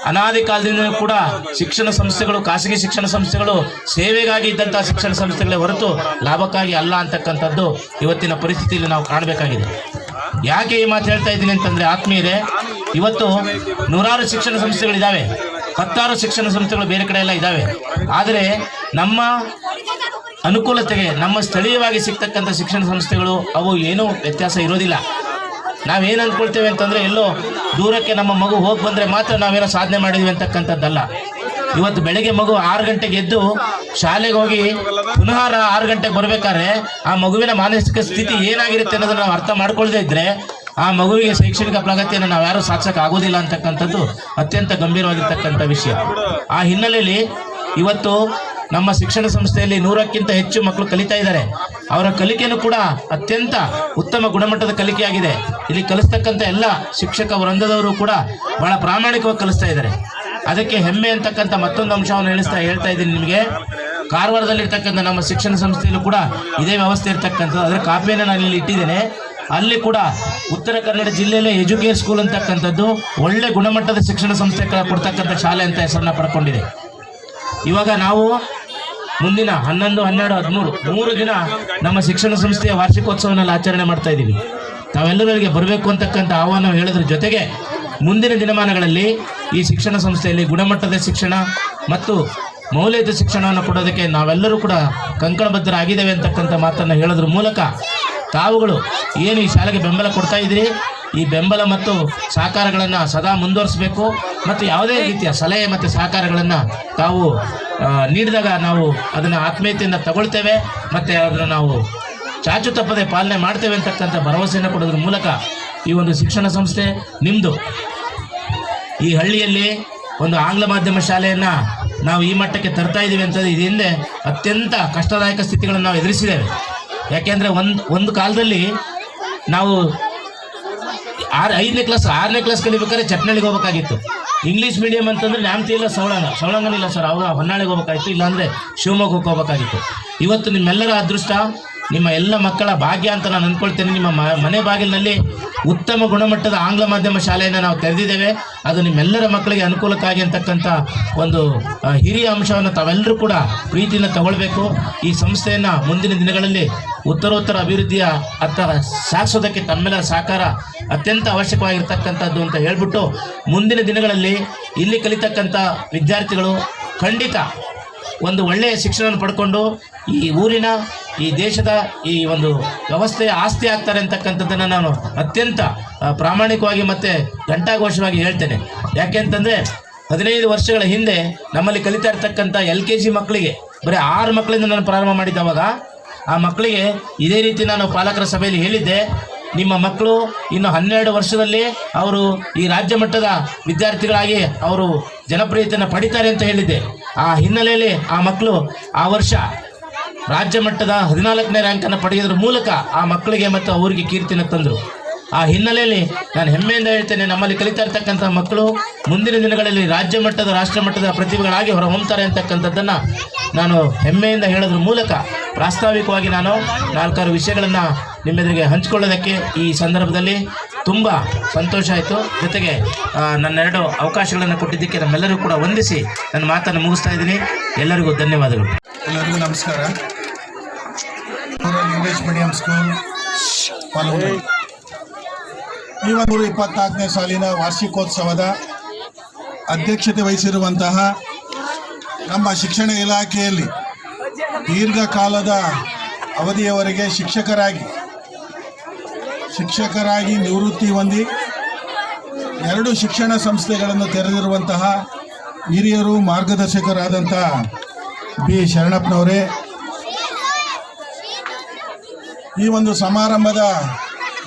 ಅನಾದಿ ಕಾಲದಿಂದ ಕೂಡ ಶಿಕ್ಷಣ ಸಂಸ್ಥೆಗಳು, ಖಾಸಗಿ ಶಿಕ್ಷಣ ಸಂಸ್ಥೆಗಳು ಸೇವೆಗಾಗಿ ಇದ್ದಂಥ ಶಿಕ್ಷಣ ಸಂಸ್ಥೆಗಳೇ ಹೊರತು ಲಾಭಕ್ಕಾಗಿ ಅಲ್ಲ ಅಂತಕ್ಕಂಥದ್ದು ಇವತ್ತಿನ ಪರಿಸ್ಥಿತಿಯಲ್ಲಿ ನಾವು ಕಾಣಬೇಕಾಗಿದೆ. ಯಾಕೆ ಈ ಮಾತು ಹೇಳ್ತಾ ಇದ್ದೀನಿ ಅಂತಂದರೆ, ಆತ್ಮೀಯರೇ, ಇವತ್ತು 100 ಶಿಕ್ಷಣ ಸಂಸ್ಥೆಗಳಿದ್ದಾವೆ, 10 ಶಿಕ್ಷಣ ಸಂಸ್ಥೆಗಳು ಬೇರೆ ಕಡೆ ಎಲ್ಲ ಇದ್ದಾವೆ. ಆದರೆ ನಮ್ಮ ಅನುಕೂಲತೆಗೆ ನಮ್ಮ ಸ್ಥಳೀಯವಾಗಿ ಸಿಗ್ತಕ್ಕಂಥ ಶಿಕ್ಷಣ ಸಂಸ್ಥೆಗಳು ಅವು ಏನೂ ವ್ಯತ್ಯಾಸ ಇರೋದಿಲ್ಲ. ನಾವೇನು ಅಂದ್ಕೊಳ್ತೇವೆ ಅಂತಂದರೆ, ಎಲ್ಲೋ ದೂರಕ್ಕೆ ನಮ್ಮ ಮಗು ಹೋಗಿ ಬಂದರೆ ಮಾತ್ರ ನಾವೇನೋ ಸಾಧನೆ ಮಾಡಿದ್ವಿ ಅಂತಕ್ಕಂಥದ್ದಲ್ಲ. ಇವತ್ತು ಬೆಳಗ್ಗೆ ಮಗು 6 ಗಂಟೆಗೆ ಎದ್ದು ಶಾಲೆಗೆ ಹೋಗಿ ಪುನಃ 6 ಗಂಟೆಗೆ ಬರಬೇಕಾದ್ರೆ ಆ ಮಗುವಿನ ಮಾನಸಿಕ ಸ್ಥಿತಿ ಏನಾಗಿರುತ್ತೆ ಅನ್ನೋದನ್ನು ನಾವು ಅರ್ಥ ಮಾಡ್ಕೊಳ್ಳದೇ ಇದ್ದರೆ ಆ ಮಗುವಿಗೆ ಶೈಕ್ಷಣಿಕ ಪ್ರಗತಿಯನ್ನು ನಾವು ಯಾರೂ ಸಾಧಿಸೋಕೆ ಆಗೋದಿಲ್ಲ ಅಂತಕ್ಕಂಥದ್ದು ಅತ್ಯಂತ ಗಂಭೀರವಾಗಿರ್ತಕ್ಕಂಥ ವಿಷಯ. ಆ ಹಿನ್ನೆಲೆಯಲ್ಲಿ ಇವತ್ತು ನಮ್ಮ ಶಿಕ್ಷಣ ಸಂಸ್ಥೆಯಲ್ಲಿ 100ಕ್ಕಿಂತ ಹೆಚ್ಚು ಮಕ್ಕಳು ಕಲಿತಾ ಇದ್ದಾರೆ. ಅವರ ಕಲಿಕೆಯೂ ಕೂಡ ಅತ್ಯಂತ ಉತ್ತಮ ಗುಣಮಟ್ಟದ ಕಲಿಕೆಯಾಗಿದೆ. ಇಲ್ಲಿ ಕಲಿಸ್ತಕ್ಕಂಥ ಎಲ್ಲ ಶಿಕ್ಷಕ ವೃಂದದವರು ಕೂಡ ಬಹಳ ಪ್ರಾಮಾಣಿಕವಾಗಿ ಕಲಿಸ್ತಾ ಇದ್ದಾರೆ. ಅದಕ್ಕೆ ಹೆಮ್ಮೆ ಅಂತಕ್ಕಂಥ ಮತ್ತೊಂದು ಅಂಶವನ್ನು ಹೇಳ್ತಾ ಇದ್ದೀನಿ ನಿಮಗೆ. ಕಾರವಾರದಲ್ಲಿರ್ತಕ್ಕಂಥ ನಮ್ಮ ಶಿಕ್ಷಣ ಸಂಸ್ಥೆಯಲ್ಲೂ ಕೂಡ ಇದೇ ವ್ಯವಸ್ಥೆ ಇರ್ತಕ್ಕಂಥದ್ದು. ಅದರ ಕಾಪಿಯನ್ನು ನಾನು ಇಲ್ಲಿ ಇಟ್ಟಿದ್ದೇನೆ. ಅಲ್ಲಿ ಕೂಡ ಉತ್ತರ ಕನ್ನಡ ಜಿಲ್ಲೆಯಲ್ಲೇ ಎಜುಕೇರ್ ಸ್ಕೂಲ್ ಅಂತಕ್ಕಂಥದ್ದು ಒಳ್ಳೆ ಗುಣಮಟ್ಟದ ಶಿಕ್ಷಣ ಸಂಸ್ಥೆ ಕೊಡ್ತಕ್ಕಂಥ ಶಾಲೆ ಅಂತ ಹೆಸರನ್ನ ಪಡ್ಕೊಂಡಿದೆ. ಇವಾಗ ನಾವು ಮುಂದಿನ 11, 12, 13 3 ದಿನ ನಮ್ಮ ಶಿಕ್ಷಣ ಸಂಸ್ಥೆಯ ವಾರ್ಷಿಕೋತ್ಸವನಲ್ಲಿ ಆಚರಣೆ ಮಾಡ್ತಾ ಇದ್ದೀವಿ. ತಾವೆಲ್ಲರಿಗೆ ಬರಬೇಕು ಅಂತಕ್ಕಂಥ ಆಹ್ವಾನ ಹೇಳೋದ್ರ ಜೊತೆಗೆ ಮುಂದಿನ ದಿನಮಾನಗಳಲ್ಲಿ ಈ ಶಿಕ್ಷಣ ಸಂಸ್ಥೆಯಲ್ಲಿ ಗುಣಮಟ್ಟದ ಶಿಕ್ಷಣ ಮತ್ತು ಮೌಲ್ಯಯುತ ಶಿಕ್ಷಣವನ್ನು ಕೊಡೋದಕ್ಕೆ ನಾವೆಲ್ಲರೂ ಕೂಡ ಕಂಕಣಬದ್ಧರಾಗಿದ್ದೇವೆ ಅಂತಕ್ಕಂಥ ಮಾತನ್ನು ಹೇಳೋದ್ರ ಮೂಲಕ ತಾವುಗಳು ಏನು ಈ ಶಾಲೆಗೆ ಬೆಂಬಲ ಕೊಡ್ತಾ ಇದ್ದೀರಿ, ಈ ಬೆಂಬಲ ಮತ್ತು ಸಹಕಾರಗಳನ್ನು ಸದಾ ಮುಂದುವರಿಸಬೇಕು. ಮತ್ತು ಯಾವುದೇ ರೀತಿಯ ಸಲಹೆ ಮತ್ತು ಸಹಕಾರಗಳನ್ನು ತಾವು ನೀಡಿದಾಗ ನಾವು ಅದನ್ನು ಆತ್ಮೀಯತೆಯಿಂದ ತಗೊಳ್ತೇವೆ ಮತ್ತು ಅದನ್ನು ನಾವು ಚಾಚು ತಪ್ಪದೆ ಪಾಲನೆ ಮಾಡ್ತೇವೆ ಅಂತಕ್ಕಂಥ ಭರವಸೆಯನ್ನು ಕೊಡೋದ್ರ ಮೂಲಕ ಈ ಒಂದು ಶಿಕ್ಷಣ ಸಂಸ್ಥೆ ನಿಮ್ಮದು ಈ ಹಳ್ಳಿಯಲ್ಲಿ ಒಂದು ಆಂಗ್ಲ ಮಾಧ್ಯಮ ಶಾಲೆಯನ್ನು ನಾವು ಈ ಮಟ್ಟಕ್ಕೆ ತರ್ತಾ ಇದ್ದೀವಿ ಅಂತಂದರೆ ಇದು ಹಿಂದೆ ಅತ್ಯಂತ ಕಷ್ಟದಾಯಕ ಸ್ಥಿತಿಗಳನ್ನು ನಾವು ಎದುರಿಸಿದ್ದೇವೆ. ಯಾಕೆಂದರೆ ಒಂದು ಕಾಲದಲ್ಲಿ ನಾವು 5ನೇ ಕ್ಲಾಸ್ 6ನೇ ಕ್ಲಾಸ್ ಕಲಿಬೇಕಾದ್ರೆ ಚಟ್ನಳ್ಳಿಗೆ ಹೋಗ್ಬೇಕಾಗಿತ್ತು. ಇಂಗ್ಲೀಷ್ ಮೀಡಿಯಮ್ ಅಂತಂದರೆ ನ್ಯಾಮತಿ ಇಲ್ಲ, ಸವಳಂಗನಿಲ್ಲ ಸರ್, ಅವಾಗ ಹೊನ್ನಾಳಿಗೆ ಹೋಗ್ಬೇಕಾಗಿತ್ತು, ಇಲ್ಲಾಂದರೆ ಶಿವಮೊಗ್ಗಕ್ಕೆ ಹೋಗ್ಬೇಕಾಗಿತ್ತು. ಇವತ್ತು ನಿಮ್ಮೆಲ್ಲರ ಅದೃಷ್ಟ ನಿಮ್ಮ ಎಲ್ಲ ಮಕ್ಕಳ ಭಾಗ್ಯ ಅಂತ ನಾನು ಅಂದ್ಕೊಳ್ತೇನೆ. ನಿಮ್ಮ ಮನೆ ಬಾಗಿಲಿನಲ್ಲಿ ಉತ್ತಮ ಗುಣಮಟ್ಟದ ಆಂಗ್ಲ ಮಾಧ್ಯಮ ಶಾಲೆಯನ್ನು ನಾವು ತೆರೆದಿದ್ದೇವೆ. ಅದು ನಿಮ್ಮೆಲ್ಲರ ಮಕ್ಕಳಿಗೆ ಅನುಕೂಲಕ್ಕಾಗಿ ಅಂತಕ್ಕಂಥ ಒಂದು ಹಿರಿಯ ಅಂಶವನ್ನು ತಾವೆಲ್ಲರೂ ಕೂಡ ಪ್ರೀತಿಯಿಂದ ತಗೊಳ್ಬೇಕು. ಈ ಸಂಸ್ಥೆಯನ್ನು ಮುಂದಿನ ದಿನಗಳಲ್ಲಿ ಉತ್ತರೋತ್ತರ ಅಭಿವೃದ್ಧಿಯ ಅತ್ತ ಸಾಗಿಸೋದಕ್ಕೆ ತಮ್ಮೆಲ್ಲರ ಸಹಕಾರ ಅತ್ಯಂತ ಅವಶ್ಯಕವಾಗಿರ್ತಕ್ಕಂಥದ್ದು ಅಂತ ಹೇಳ್ಬಿಟ್ಟು, ಮುಂದಿನ ದಿನಗಳಲ್ಲಿ ಇಲ್ಲಿ ಕಲಿತಕ್ಕಂಥ ವಿದ್ಯಾರ್ಥಿಗಳು ಖಂಡಿತ ಒಂದು ಒಳ್ಳೆಯ ಶಿಕ್ಷಣವನ್ನು ಪಡ್ಕೊಂಡು ಈ ಊರಿನ, ಈ ದೇಶದ, ಈ ಒಂದು ವ್ಯವಸ್ಥೆಯ ಆಸ್ತಿ ಆಗ್ತಾರೆ ಅಂತಕ್ಕಂಥದ್ದನ್ನು ನಾನು ಅತ್ಯಂತ ಪ್ರಾಮಾಣಿಕವಾಗಿ ಮತ್ತು ಘಂಟಾಘೋಷವಾಗಿ ಹೇಳ್ತೇನೆ. ಯಾಕೆಂತಂದರೆ 15 ವರ್ಷಗಳ ಹಿಂದೆ ನಮ್ಮಲ್ಲಿ ಕಲಿತಾ ಇರ್ತಕ್ಕಂಥ LKG ಮಕ್ಕಳಿಗೆ ಬರೀ 6 ಮಕ್ಕಳಿಂದ ನಾನು ಪ್ರಾರಂಭ ಮಾಡಿದ್ದವಾಗ ಆ ಮಕ್ಕಳಿಗೆ ಇದೇ ರೀತಿ ನಾನು ಪಾಲಕರ ಸಭೆಯಲ್ಲಿ ಹೇಳಿದ್ದೆ, ನಿಮ್ಮ ಮಕ್ಕಳು ಇನ್ನು 12 ವರ್ಷದಲ್ಲಿ ಅವರು ಈ ರಾಜ್ಯ ಮಟ್ಟದ ವಿದ್ಯಾರ್ಥಿಗಳಾಗಿ ಅವರು ಜನಪ್ರಿಯತೆಯನ್ನು ಪಡಿತಾರೆ ಅಂತ ಹೇಳಿದ್ದೆ. ಆ ಹಿನ್ನೆಲೆಯಲ್ಲಿ ಆ ಮಕ್ಕಳು ಆ ವರ್ಷ ರಾಜ್ಯ ಮಟ್ಟದ 14ನೇ ರ್ಯಾಂಕನ್ನು ಪಡೆಯೋದ್ರ ಮೂಲಕ ಆ ಮಕ್ಕಳಿಗೆ ಮತ್ತು ಅವರಿಗೆ ಕೀರ್ತಿಯನ್ನು ತಂದರು. ಆ ಹಿನ್ನೆಲೆಯಲ್ಲಿ ನಾನು ಹೆಮ್ಮೆಯಿಂದ ಹೇಳ್ತೇನೆ, ನಮ್ಮಲ್ಲಿ ಕಲಿತಾ ಇರ್ತಕ್ಕಂಥ ಮಕ್ಕಳು ಮುಂದಿನ ದಿನಗಳಲ್ಲಿ ರಾಜ್ಯ ಮಟ್ಟದ, ರಾಷ್ಟ್ರ ಮಟ್ಟದ ಪ್ರತಿಭೆಗಳಾಗಿ ಹೊರಹೊಮ್ಮುತ್ತಾರೆ ಅಂತಕ್ಕಂಥದ್ದನ್ನು ನಾನು ಹೆಮ್ಮೆಯಿಂದ ಹೇಳೋದ್ರ ಮೂಲಕ ಪ್ರಾಸ್ತಾವಿಕವಾಗಿ ನಾನು 4-6 ವಿಷಯಗಳನ್ನು ನಿಮ್ಮೆದುರಿಗೆ ಹಂಚಿಕೊಳ್ಳೋದಕ್ಕೆ ಈ ಸಂದರ್ಭದಲ್ಲಿ ತುಂಬ ಸಂತೋಷ ಆಯಿತು. ಜೊತೆಗೆ ನನ್ನ 2 ಅವಕಾಶಗಳನ್ನು ಕೊಟ್ಟಿದ್ದಕ್ಕೆ ನಮ್ಮೆಲ್ಲರೂ ಕೂಡ ವಂದಿಸಿ ನನ್ನ ಮಾತನ್ನು ಮುಗಿಸ್ತಾ ಇದ್ದೀನಿ. ಎಲ್ಲರಿಗೂ ಧನ್ಯವಾದಗಳು. ಎಲ್ಲರಿಗೂ ನಮಸ್ಕಾರ. ಇಂಗ್ಲೀಷ್ ಮೀಡಿಯಂ ಸ್ಕೂಲ್ ಪಾಲುಂಗಡಿ ಈ 124ನೇ ಸಾಲಿನ ವಾರ್ಷಿಕೋತ್ಸವದ ಅಧ್ಯಕ್ಷತೆ ವಹಿಸಿರುವಂತಹ ನಮ್ಮ ಶಿಕ್ಷಣ ಇಲಾಖೆಯಲ್ಲಿ ದೀರ್ಘಕಾಲದ ಅವಧಿಯವರೆಗೆ ಶಿಕ್ಷಕರಾಗಿ ನಿವೃತ್ತಿ ಹೊಂದಿ 2 ಶಿಕ್ಷಣ ಸಂಸ್ಥೆಗಳನ್ನು ತೆರೆದಿರುವಂತಹ ಹಿರಿಯರು ಮಾರ್ಗದರ್ಶಕರಾದಂಥ ಬಿ ಶರಣಪ್ಪನವರೇ, ಈ ಒಂದು ಸಮಾರಂಭದ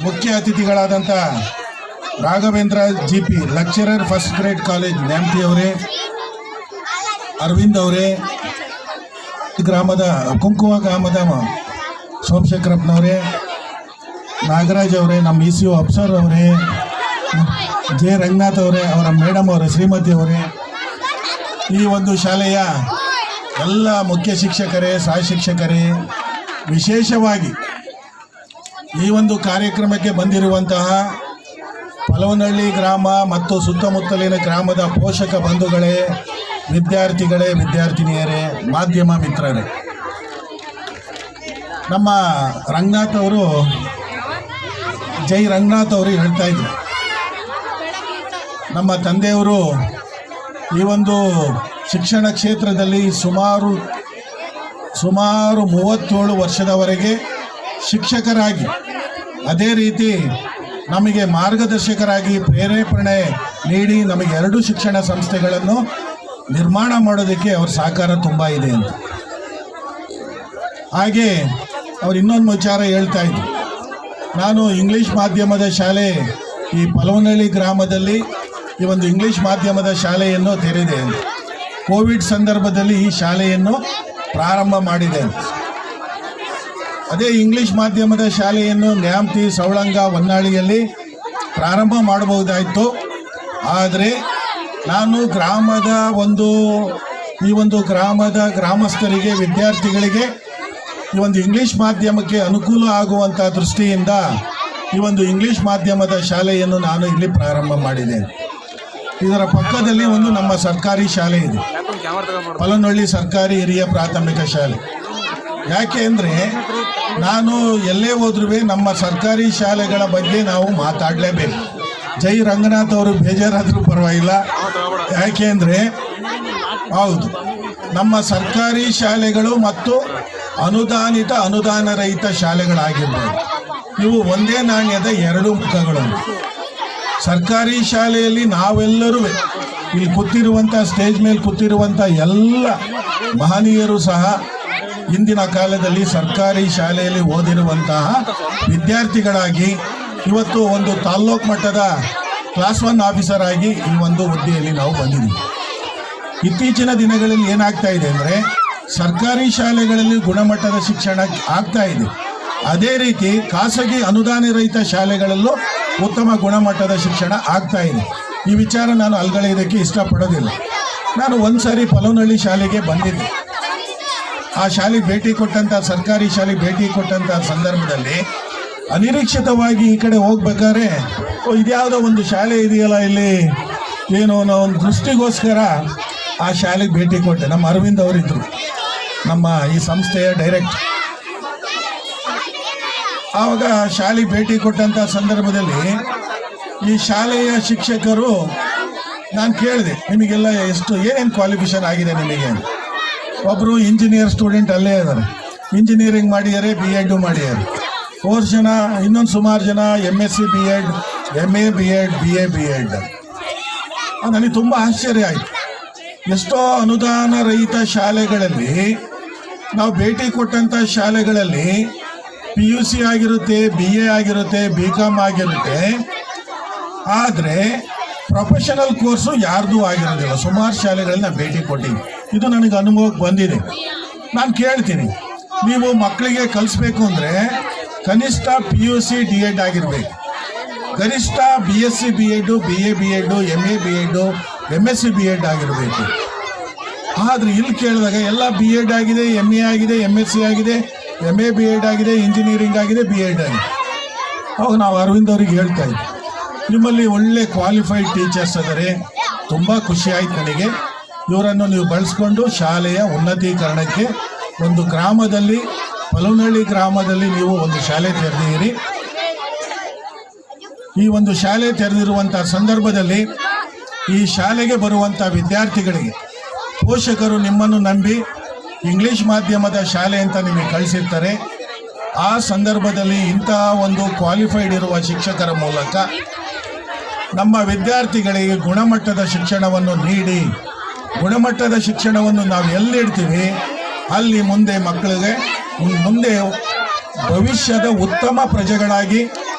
ಮುಖ್ಯ ಅತಿಥಿಗಳಾದಂಥ Raghavendra GP lecturer first grade college Nyamathi ಅವರೇ, ಅರವಿಂದ್ ಅವರೇ, ಗ್ರಾಮದ ಕುಂಕುವ ಗ್ರಾಮದ ಸೋಮಶೇಖರಪ್ಪನವರೇ, ನಾಗರಾಜ್ ಅವರೇ, ನಮ್ಮ ECO ಅಫ್ಸರ್ ಅವರೇ, ಜೆ ರಂಗನಾಥ್ ಅವರೇ, ಅವರ ಮೇಡಮ್ ಅವರೇ, ಶ್ರೀಮತಿ ಅವರೇ, ಈ ಒಂದು ಶಾಲೆಯ ಎಲ್ಲ ಮುಖ್ಯ ಶಿಕ್ಷಕರೇ, ಸಹ ಶಿಕ್ಷಕರೇ, ವಿಶೇಷವಾಗಿ ಈ ಒಂದು ಕಾರ್ಯಕ್ರಮಕ್ಕೆ ಬಂದಿರುವಂತಹ ಪಲವನಹಳ್ಳಿ ಗ್ರಾಮ ಮತ್ತು ಸುತ್ತಮುತ್ತಲಿನ ಗ್ರಾಮದ ಪೋಷಕ ಬಂಧುಗಳೇ, ವಿದ್ಯಾರ್ಥಿಗಳೇ, ವಿದ್ಯಾರ್ಥಿನಿಯರೇ, ಮಾಧ್ಯಮ ಮಿತ್ರರೇ, ನಮ್ಮ ರಂಗನಾಥ್ ಅವರು, ಜೈ ರಂಗನಾಥ್ ಅವರು ಹೇಳ್ತಾ ಇದ್ರು, ನಮ್ಮ ತಂದೆಯವರು ಈ ಒಂದು ಶಿಕ್ಷಣ ಕ್ಷೇತ್ರದಲ್ಲಿ ಸುಮಾರು 37 ವರ್ಷದವರೆಗೆ ಶಿಕ್ಷಕರಾಗಿ, ಅದೇ ರೀತಿ ನಮಗೆ ಮಾರ್ಗದರ್ಶಕರಾಗಿ ಪ್ರೇರೇಪಣೆ ನೀಡಿ ನಮಗೆ 2 ಶಿಕ್ಷಣ ಸಂಸ್ಥೆಗಳನ್ನು ನಿರ್ಮಾಣ ಮಾಡೋದಕ್ಕೆ ಅವ್ರ ಸಹಕಾರ ತುಂಬ ಇದೆ ಅಂತ. ಹಾಗೆ ಅವ್ರು ಇನ್ನೊಂದು ವಿಚಾರ ಹೇಳ್ತಾ ಇದ್ರು, ನಾನು ಇಂಗ್ಲೀಷ್ ಮಾಧ್ಯಮದ ಶಾಲೆ ಈ ಪಲವನಹಳ್ಳಿ ಗ್ರಾಮದಲ್ಲಿ ಈ ಒಂದು ಇಂಗ್ಲೀಷ್ ಮಾಧ್ಯಮದ ಶಾಲೆಯನ್ನು ತೆರೆದೆ ಅಂತ. ಕೋವಿಡ್ ಸಂದರ್ಭದಲ್ಲಿ ಈ ಶಾಲೆಯನ್ನು ಪ್ರಾರಂಭ ಮಾಡಿದೆ ಅಂತ. ಅದೇ ಇಂಗ್ಲೀಷ್ ಮಾಧ್ಯಮದ ಶಾಲೆಯನ್ನು ನ್ಯಾಮತಿ, ಸವಳಂಗ, ಹೊನ್ನಾಳಿಯಲ್ಲಿ ಪ್ರಾರಂಭ ಮಾಡಬಹುದಾಯಿತು. ಆದರೆ ನಾನು ಈ ಒಂದು ಗ್ರಾಮದ ಗ್ರಾಮಸ್ಥರಿಗೆ, ವಿದ್ಯಾರ್ಥಿಗಳಿಗೆ ಈ ಒಂದು ಇಂಗ್ಲೀಷ್ ಮಾಧ್ಯಮಕ್ಕೆ ಅನುಕೂಲ ಆಗುವಂಥ ದೃಷ್ಟಿಯಿಂದ ಈ ಒಂದು ಇಂಗ್ಲೀಷ್ ಮಾಧ್ಯಮದ ಶಾಲೆಯನ್ನು ನಾನು ಇಲ್ಲಿ ಪ್ರಾರಂಭ ಮಾಡಿದೆ. ಇದರ ಪಕ್ಕದಲ್ಲಿ ಒಂದು ನಮ್ಮ ಸರ್ಕಾರಿ ಶಾಲೆ ಇದೆ, ಪಲನಹಳ್ಳಿ ಸರ್ಕಾರಿ ಹಿರಿಯ ಪ್ರಾಥಮಿಕ ಶಾಲೆ. ಯಾಕೆ ಅಂದರೆ ನಾನು ಎಲ್ಲೇ ಹೋದ್ರೂ ನಮ್ಮ ಸರ್ಕಾರಿ ಶಾಲೆಗಳ ಬಗ್ಗೆ ನಾವು ಮಾತಾಡಲೇಬೇಕು. ಜೈ ರಂಗನಾಥ್ ಅವರು ಬೇಜಾರಾದರೂ ಪರವಾಗಿಲ್ಲ. ಯಾಕೆ ಅಂದರೆ ಹೌದು, ನಮ್ಮ ಸರ್ಕಾರಿ ಶಾಲೆಗಳು ಮತ್ತು ಅನುದಾನಿತ, ಅನುದಾನ ರಹಿತ ಶಾಲೆಗಳಾಗಿರ್ಬೋದು, ಇವು ಒಂದೇ ನಾಣ್ಯದ 2 ಮುಖಗಳು. ಸರ್ಕಾರಿ ಶಾಲೆಯಲ್ಲಿ ನಾವೆಲ್ಲರೂ, ಇಲ್ಲಿ ಕೂತಿರುವಂಥ, ಸ್ಟೇಜ್ ಮೇಲೆ ಕೂತಿರುವಂಥ ಎಲ್ಲ ಮಹನೀಯರು ಸಹ ಇಂದಿನ ಕಾಲದಲ್ಲಿ ಸರ್ಕಾರಿ ಶಾಲೆಯಲ್ಲಿ ಓದಿರುವಂತಹ ವಿದ್ಯಾರ್ಥಿಗಳಾಗಿ ಇವತ್ತು ಒಂದು ತಾಲ್ಲೂಕು ಮಟ್ಟದ ಕ್ಲಾಸ್ 1 ಆಫೀಸರ್ ಆಗಿ ಈ ಒಂದು ಹುದ್ದೆಯಲ್ಲಿ ನಾವು ಬಂದಿದ್ದೀವಿ. ಇತ್ತೀಚಿನ ದಿನಗಳಲ್ಲಿ ಏನಾಗ್ತಾ ಇದೆ ಅಂದರೆ ಸರ್ಕಾರಿ ಶಾಲೆಗಳಲ್ಲಿ ಗುಣಮಟ್ಟದ ಶಿಕ್ಷಣ ಆಗ್ತಾ ಇದೆ. ಅದೇ ರೀತಿ ಖಾಸಗಿ ಅನುದಾನ ರಹಿತ ಶಾಲೆಗಳಲ್ಲೂ ಉತ್ತಮ ಗುಣಮಟ್ಟದ ಶಿಕ್ಷಣ ಆಗ್ತಾ ಇದೆ. ಈ ವಿಚಾರ ನಾನು ಅಲ್ಗಳೆಯೋದಕ್ಕೆ ಇಷ್ಟಪಡೋದಿಲ್ಲ. ನಾನು ಒಂದು ಸಾರಿ ಪಲವನಹಳ್ಳಿ ಶಾಲೆಗೆ ಬಂದಿದ್ದೆ. ಆ ಶಾಲೆಗೆ ಭೇಟಿ ಕೊಟ್ಟಂಥ ಸರ್ಕಾರಿ ಶಾಲೆಗೆ ಭೇಟಿ ಕೊಟ್ಟಂಥ ಸಂದರ್ಭದಲ್ಲಿ ಅನಿರೀಕ್ಷಿತವಾಗಿ ಈ ಕಡೆ ಹೋಗ್ಬೇಕಾದ್ರೆ ಇದ್ಯಾವುದೋ ಒಂದು ಶಾಲೆ ಇದೆಯಲ್ಲ ಇಲ್ಲಿ ಏನು ಅನ್ನೋ ಒಂದು ದೃಷ್ಟಿಗೋಸ್ಕರ ಆ ಶಾಲೆಗೆ ಭೇಟಿ ಕೊಟ್ಟೆ. ನಮ್ಮ ಅರವಿಂದ್ ಅವರಿದ್ದರು, ನಮ್ಮ ಈ ಸಂಸ್ಥೆಯ ಡೈರೆಕ್ಟರ್. ಆವಾಗ ಶಾಲೆಗೆ ಭೇಟಿ ಕೊಟ್ಟಂಥ ಸಂದರ್ಭದಲ್ಲಿ ಈ ಶಾಲೆಯ ಶಿಕ್ಷಕರು, ನಾನು ಕೇಳಿದೆ, ನಿಮಗೆಲ್ಲ ಏನೇನು ಕ್ವಾಲಿಫಿಕೇಷನ್ ಆಗಿದೆ ನಿಮಗೆ? ಒಬ್ಬರು ಇಂಜಿನಿಯರ್ ಸ್ಟೂಡೆಂಟ್ ಅಲ್ಲೇ ಇದ್ದಾರೆ, ಇಂಜಿನಿಯರಿಂಗ್ ಮಾಡಿದ್ದಾರೆ, BEd ಮಾಡಿದ್ದಾರೆ. 4 ಜನ, ಇನ್ನೊಂದು ಸುಮಾರು ಜನ MSc BEd, MA BEd, BA BEd. ನನಗೆ ತುಂಬ ಆಶ್ಚರ್ಯ ಆಯಿತು. ಎಷ್ಟೋ ಅನುದಾನ ರಹಿತ ಶಾಲೆಗಳಲ್ಲಿ ನಾವು ಭೇಟಿ ಕೊಟ್ಟಂಥ ಶಾಲೆಗಳಲ್ಲಿ PUC ಆಗಿರುತ್ತೆ, BA ಆಗಿರುತ್ತೆ, BCom ಆಗಿರುತ್ತೆ, ಆದರೆ ಪ್ರೊಫೆಷನಲ್ ಕೋರ್ಸು ಯಾರ್ದೂ ಆಗಿರೋದಿಲ್ಲ. ಸುಮಾರು ಶಾಲೆಗಳನ್ನ ಭೇಟಿ ಕೊಟ್ಟಿವಿ. ಇದು ನನಗೆ ಅನುಭವಕ್ಕೆ ಬಂದಿದೆ. ನಾನು ಕೇಳ್ತೀನಿ, ನೀವು ಮಕ್ಕಳಿಗೆ ಕಲಿಸ್ಬೇಕು ಅಂದರೆ ಕನಿಷ್ಠ PUC DEd ಆಗಿರಬೇಕು, ಗರಿಷ್ಠ BSc BEd, BA BEd, MA BEd, MSc BEd ಆಗಿರಬೇಕು. ಆದರೆ ಇಲ್ಲಿ ಕೇಳಿದಾಗ ಎಲ್ಲ BEd ಆಗಿದೆ, MA ಆಗಿದೆ, MSc ಆಗಿದೆ, MA BEd ಆಗಿದೆ, ಇಂಜಿನಿಯರಿಂಗ್ ಆಗಿದೆ, BEd ಆಗಿದೆ. ಅವಾಗ ನಾವು ಅರವಿಂದ್ ಅವ್ರಿಗೆ ಹೇಳ್ತಾ ಇದ್ವಿ, ನಿಮ್ಮಲ್ಲಿ ಒಳ್ಳೆ ಕ್ವಾಲಿಫೈಡ್ ಟೀಚರ್ಸ್ ಅದರೆ, ತುಂಬ ಖುಷಿ ಆಯ್ತು ನನಗೆ. ಇವರನ್ನು ನೀವು ಬಳಸ್ಕೊಂಡು ಶಾಲೆಯ ಉನ್ನತೀಕರಣಕ್ಕೆ ಒಂದು ಗ್ರಾಮದಲ್ಲಿ, ಪಲವನಹಳ್ಳಿ ಗ್ರಾಮದಲ್ಲಿ ನೀವು ಒಂದು ಶಾಲೆ ತೆರೆದಿರಿ. ಈ ಒಂದು ಶಾಲೆ ತೆರೆದಿರುವಂಥ ಸಂದರ್ಭದಲ್ಲಿ ಈ ಶಾಲೆಗೆ ಬರುವಂಥ ವಿದ್ಯಾರ್ಥಿಗಳಿಗೆ ಪೋಷಕರು ನಿಮ್ಮನ್ನು ನಂಬಿ ಇಂಗ್ಲೀಷ್ ಮಾಧ್ಯಮದ ಶಾಲೆ ಅಂತ ನಿಮಗೆ ಕಳಿಸಿರ್ತಾರೆ. ಆ ಸಂದರ್ಭದಲ್ಲಿ ಇಂತಹ ಒಂದು ಕ್ವಾಲಿಫೈಡ್ ಇರುವ ಶಿಕ್ಷಕರ ಮೂಲಕ ನಮ್ಮ ವಿದ್ಯಾರ್ಥಿಗಳಿಗೆ ಗುಣಮಟ್ಟದ ಶಿಕ್ಷಣವನ್ನು ನೀಡಿ, ಗುಣಮಟ್ಟದ ಶಿಕ್ಷಣವನ್ನು ನಾವು ಎಲ್ಲಿಡ್ತೀವಿ ಅಲ್ಲಿ ಮುಂದೆ ಮಕ್ಕಳಿಗೆ ಮುಂದೆ ಭವಿಷ್ಯದ ಉತ್ತಮ ಪ್ರಜೆಗಳಾಗಿ